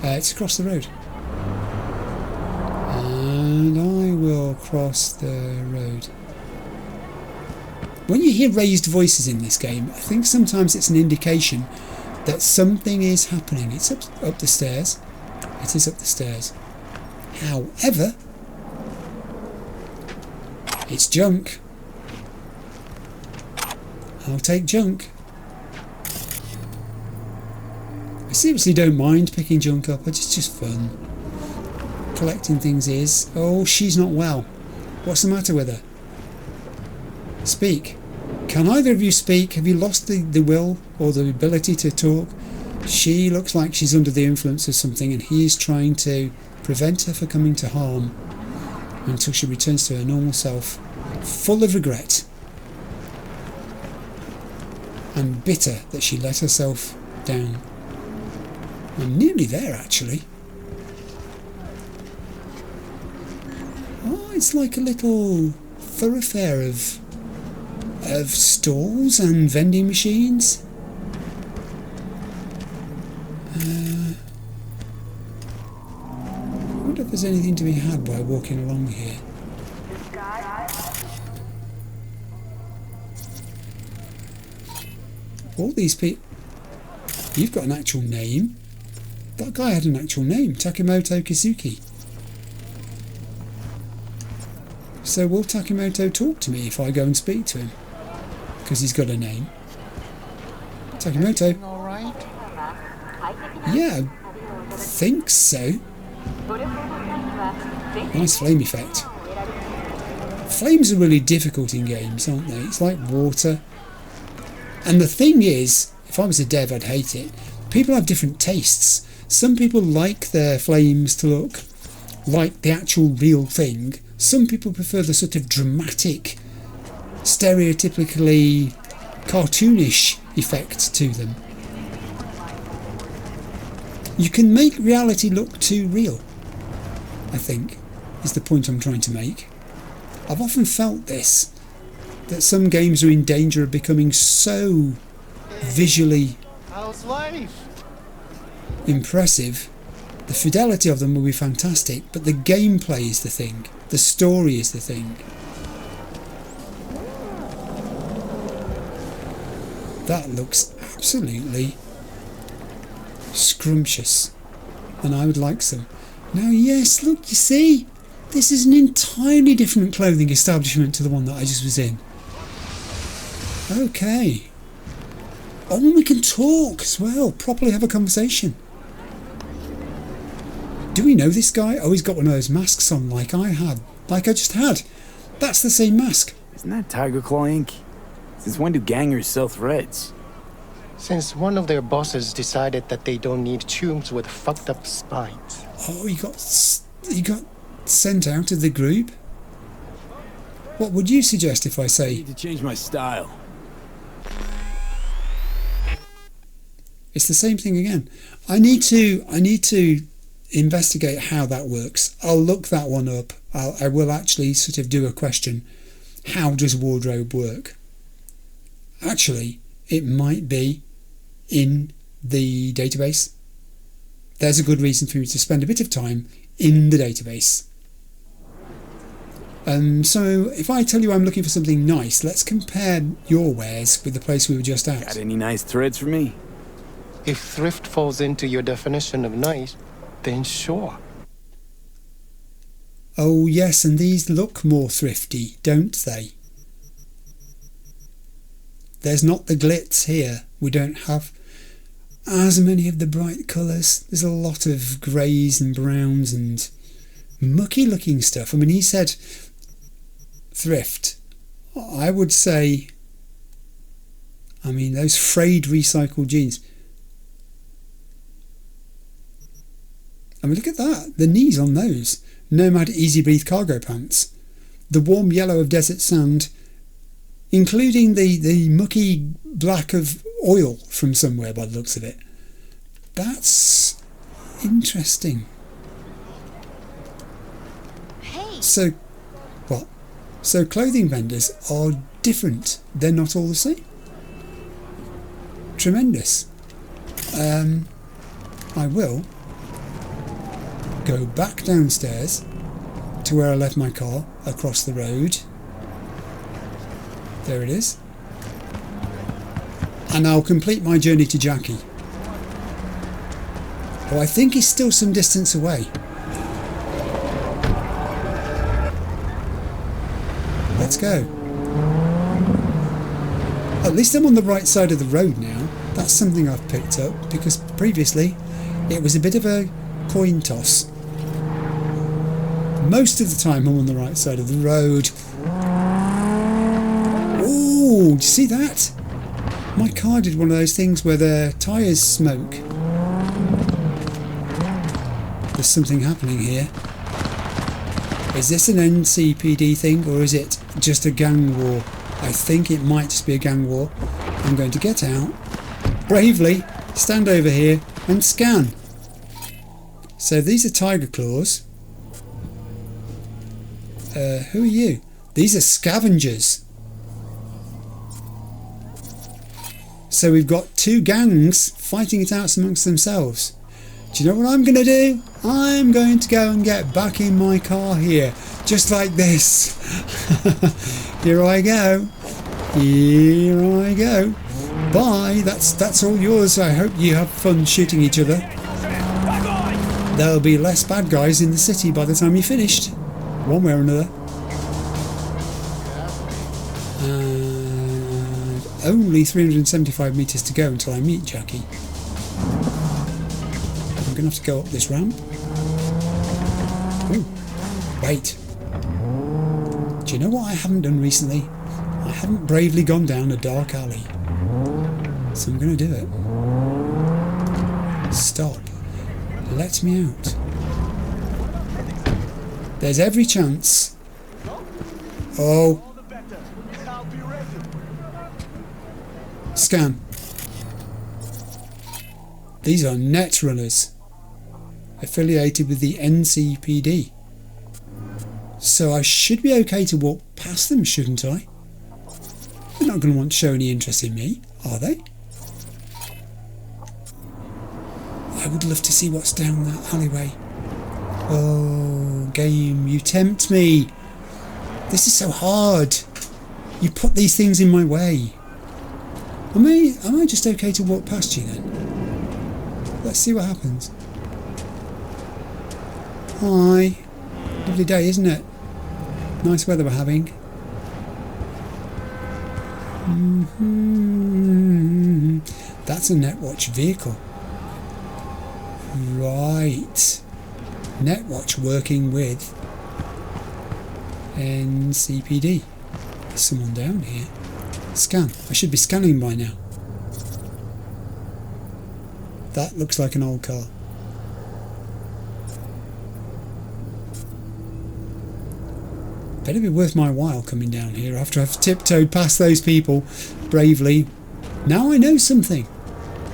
It's across the road. And I will cross the road. When you hear raised voices in this game, I think sometimes it's an indication that something is happening. It's up the stairs. It is up the stairs. However, it's junk. I'll take junk. I seriously don't mind picking junk up. It's just fun. Collecting things is... Oh, she's not well. What's the matter with her? Speak. Can either of you speak? Have you lost the will or the ability to talk? She looks like she's under the influence of something, and he is trying to prevent her from coming to harm until she returns to her normal self, full of regret and bitter that she let herself down. I'm nearly there, actually. Oh, it's like a little thoroughfare of stalls and vending machines. I wonder if there's anything to be had by walking along here. All these people... You've got an actual name. That guy had an actual name, Takemoto Kizuki. So will Takemoto talk to me if I go and speak to him? Because he's got a name. Takemoto. All right? Yeah, I think so. Nice flame effect. Flames are really difficult in games, aren't they? It's like water. And the thing is, if I was a dev, I'd hate it. People have different tastes. Some people like their flames to look like the actual real thing. Some people prefer the sort of dramatic, stereotypically cartoonish effect to them. You can make reality look too real, I think, is the point I'm trying to make. I've often felt this, that some games are in danger of becoming so visually How's life? impressive. The fidelity of them will be fantastic, but the gameplay is the thing. The story is the thing. That looks absolutely scrumptious, and I would like some. Now, yes, look, you see, this is an entirely different clothing establishment to the one that I just was in. Okay. Oh, and we can talk as well, properly have a conversation. Do we know this guy? Oh, he's got one of those masks on like I just had. That's the same mask. Isn't that Tiger Claw ink? Since when do gangers sell threads? Since one of their bosses decided that they don't need tombs with fucked up spines. Oh, he got sent out of the group? What would you suggest if I say... I need to change my style. It's the same thing again. I need to investigate how that works. I'll look that one up. I will actually sort of do a question. How does wardrobe work? Actually, it might be in the database. There's a good reason for me to spend a bit of time in the database. So if I tell you I'm looking for something nice, let's compare your wares with the place we were just at. Got any nice threads for me? If thrift falls into your definition of nice, then sure. Oh yes, and these look more thrifty, don't they? There's not the glitz here. We don't have as many of the bright colours. There's a lot of greys and browns and mucky looking stuff. I mean, he said thrift. I would say, I mean, those frayed recycled jeans. I mean, look at that. The knees on those. Nomad Easy Breathe cargo pants. The warm yellow of desert sand, including the mucky black of oil from somewhere by the looks of it. That's interesting. Hey. So, what? So clothing vendors are different. They're not all the same. Tremendous. I will go back downstairs to where I left my car across the road. There it is. And I'll complete my journey to Jackie. Oh, I think he's still some distance away. Let's go. At least I'm on the right side of the road now. That's something I've picked up, because previously it was a bit of a coin toss. Most of the time I'm on the right side of the road. Oh, do you see that? My car did one of those things where the tyres smoke. There's something happening here. Is this an NCPD thing, or is it just a gang war? I think it might just be a gang war. I'm going to get out, bravely stand over here and scan. So these are tiger claws. Who are you? These are scavengers. So we've got two gangs fighting it out amongst themselves. Do you know what I'm going to do? I'm going to go and get back in my car here. Just like this. Here I go. Here I go. Bye. That's all yours. I hope you have fun shooting each other. There'll be less bad guys in the city by the time you're finished. One way or another. And only 375 metres to go until I meet Jackie. I'm going to have to go up this ramp. Ooh, wait. Do you know what I haven't done recently? I haven't bravely gone down a dark alley. So I'm going to do it. Stop. Let me out. There's every chance. Oh. Scan. These are Netrunners, affiliated with the NCPD. So I should be okay to walk past them, shouldn't I? They're not going to want to show any interest in me, are they? I would love to see what's down that alleyway. Oh, game, you tempt me. This is so hard. You put these things in my way. Am I just okay to walk past you then? Let's see what happens. Hi. Lovely day, isn't it? Nice weather we're having. That's a Netwatch vehicle. Right. Netwatch working with NCPD. There's someone down here. Scan. I should be scanning by now. That looks like an old car. Better be worth my while coming down here after I've tiptoed past those people bravely. Now I know something.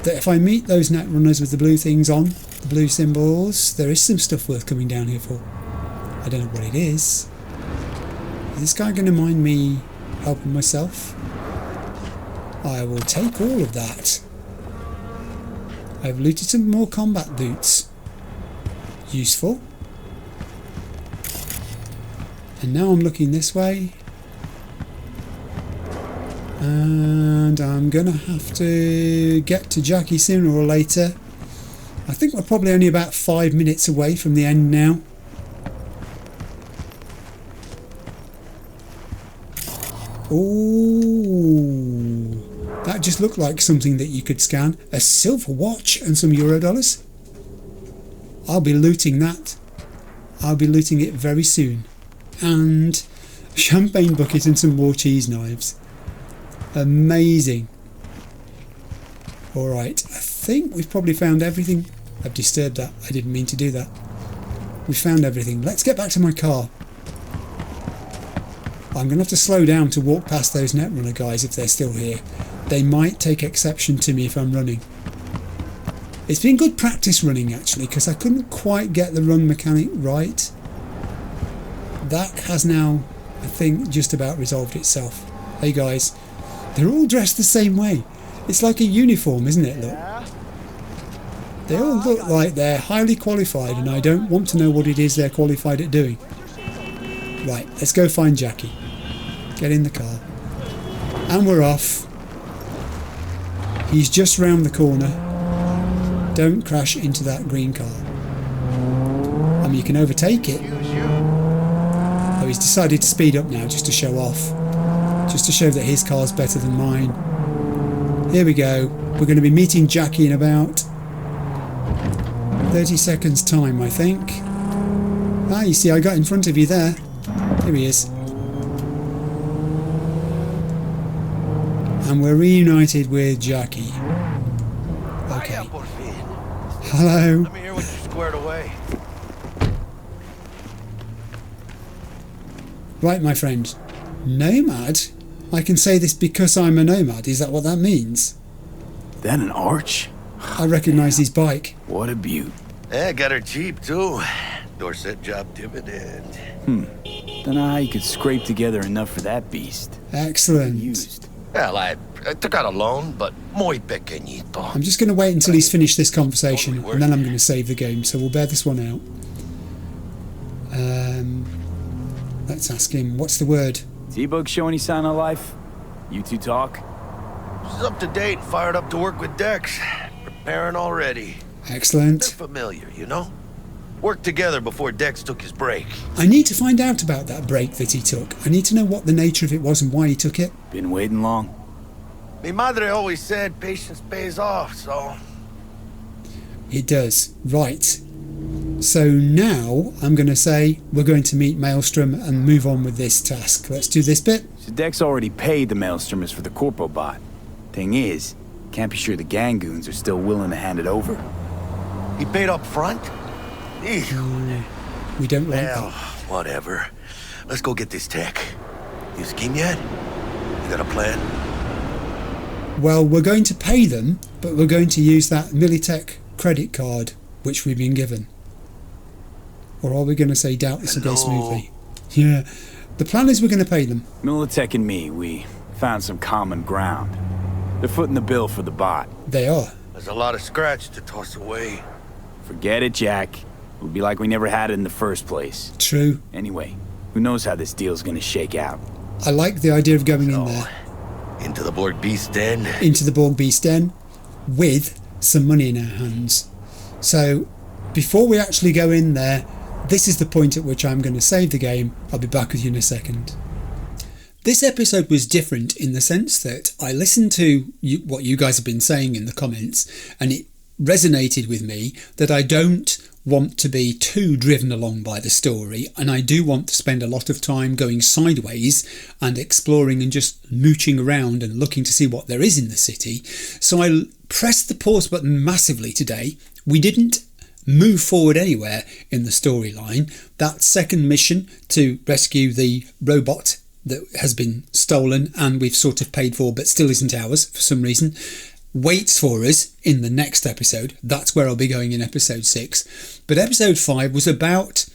That if I meet those Netrunners with the blue things on, the blue symbols, there is some stuff worth coming down here for. I don't know what it is. Is this guy going to mind me helping myself? I will take all of that. I've looted some more combat boots. Useful. And now I'm looking this way. And I'm going to have to get to Jackie sooner or later. I think we're probably only about 5 minutes away from the end now. Ooh, that just looked like something that you could scan. A silver watch and some Eurodollars. I'll be looting that. I'll be looting it very soon. And a champagne bucket and some more cheese knives. Amazing. Alright, I think we've probably found everything. I've disturbed that. I didn't mean to do that. We've found everything. Let's get back to my car. I'm going to have to slow down to walk past those Netrunner guys if they're still here. They might take exception to me if I'm running. It's been good practice running actually, because I couldn't quite get the run mechanic right. That has now, I think, just about resolved itself. Hey guys, they're all dressed the same way. It's like a uniform, isn't it? Look. They all look like they're highly qualified, and I don't want to know what it is they're qualified at doing. Right, let's go find Jackie. Get in the car. And we're off. He's just round the corner. Don't crash into that green car. I mean, you can overtake it. Though he's decided to speed up now just to show off. Just to show that his car's better than mine. Here we go. We're going to be meeting Jackie in about 30 seconds time, I think. Ah, you see, I got in front of you there. Here he is. And we're reunited with Jackie. Okay. Hello. Let me hear what you squared away. Right, my friend. Nomad? I can say this because I'm a nomad. Is that what that means? That an arch? I recognise his bike. What a beaut. Yeah, got her cheap, too. Dorset job dividend. Dunno how you could scrape together enough for that beast. Excellent. Used. Well, I took out a loan, but muy pequeñito. I'm just going to wait until he's finished this conversation, and then I'm going to save the game, so we'll bear this one out. Let's ask him, what's the word? T-Bug show any sign of life? You two talk? She's up to date, fired up to work with Dex. Preparing already. Excellent. They're familiar, you know? Worked together before Dex took his break. I need to find out about that break that he took. I need to know what the nature of it was and why he took it. Been waiting long? Mi madre always said patience pays off, so... It does. Right. So now I'm going to say we're going to meet Maelstrom and move on with this task. Let's do this bit. So Dex already paid the Maelstromers for the corpo bot. Thing is, can't be sure the Gangoons are still willing to hand it over. He paid up front? We don't like that. Whatever. Let's go get this tech. You scheme yet? You got a plan? Well, we're going to pay them, but we're going to use that Militech credit card which we've been given. Or are we going to say doubt this will go smoothly? Yeah. The plan is we're going to pay them. Militech and me, we found some common ground. They're footing the bill for the bot. They are. There's a lot of scratch to toss away. Forget it, Jack. It'll be like we never had it in the first place. True. Anyway, who knows how this deal's gonna shake out. I like the idea of going in there. Into the Borg Beast Den? Into the Borg Beast Den with some money in our hands. So, before we actually go in there, this is the point at which I'm going to save the game. I'll be back with you in a second. This episode was different in the sense that I listened to what you guys have been saying in the comments, and it resonated with me that I don't want to be too driven along by the story, and I do want to spend a lot of time going sideways and exploring and just mooching around and looking to see what there is in the city. So I pressed the pause button massively today. We didn't move forward anywhere in the storyline. That second mission to rescue the robot that has been stolen and we've sort of paid for but still isn't ours for some reason waits for us in the next episode. That's where I'll be going in episode 6. But episode 5 was about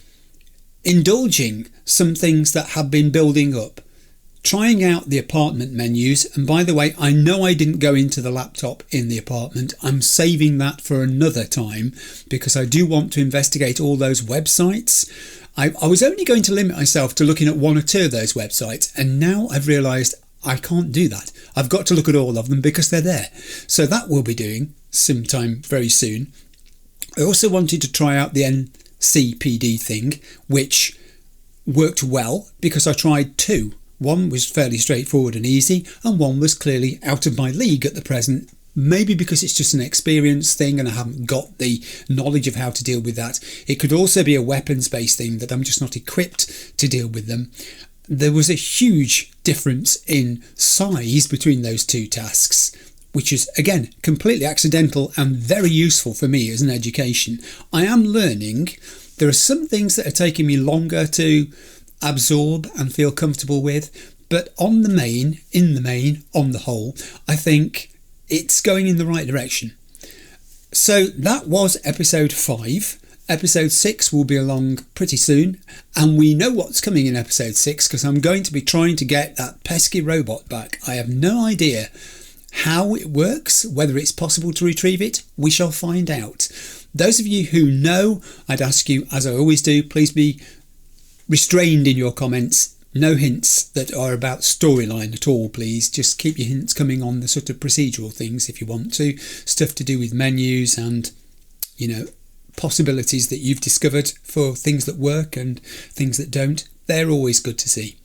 indulging some things that have been building up, trying out the apartment menus. And by the way, I know I didn't go into the laptop in the apartment. I'm saving that for another time because I do want to investigate all those websites. I was only going to limit myself to looking at 1 or 2 of those websites, and now I've realised I can't do that. I've got to look at all of them because they're there. So that we'll be doing sometime very soon. I also wanted to try out the NCPD thing, which worked well because I tried 2. One was fairly straightforward and easy, and one was clearly out of my league at the present. Maybe because it's just an experience thing and I haven't got the knowledge of how to deal with that. It could also be a weapons-based thing that I'm just not equipped to deal with them. There was a huge difference in size between those 2 tasks, which is, again, completely accidental and very useful for me as an education. I am learning. There are some things that are taking me longer to absorb and feel comfortable with, but on the whole, I think it's going in the right direction. So that was episode 5. Episode 6 will be along pretty soon, and we know what's coming in episode 6 because I'm going to be trying to get that pesky robot back. I have no idea how it works, whether it's possible to retrieve it. We shall find out. Those of you who know, I'd ask you, as I always do, please be restrained in your comments. No hints that are about storyline at all, please. Just keep your hints coming on the sort of procedural things if you want to. Stuff to do with menus and, possibilities that you've discovered for things that work and things that don't. They're always good to see.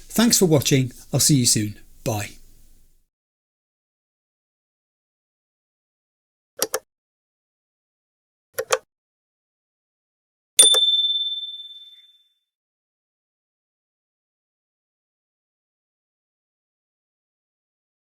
Thanks for watching. I'll see you soon. Bye.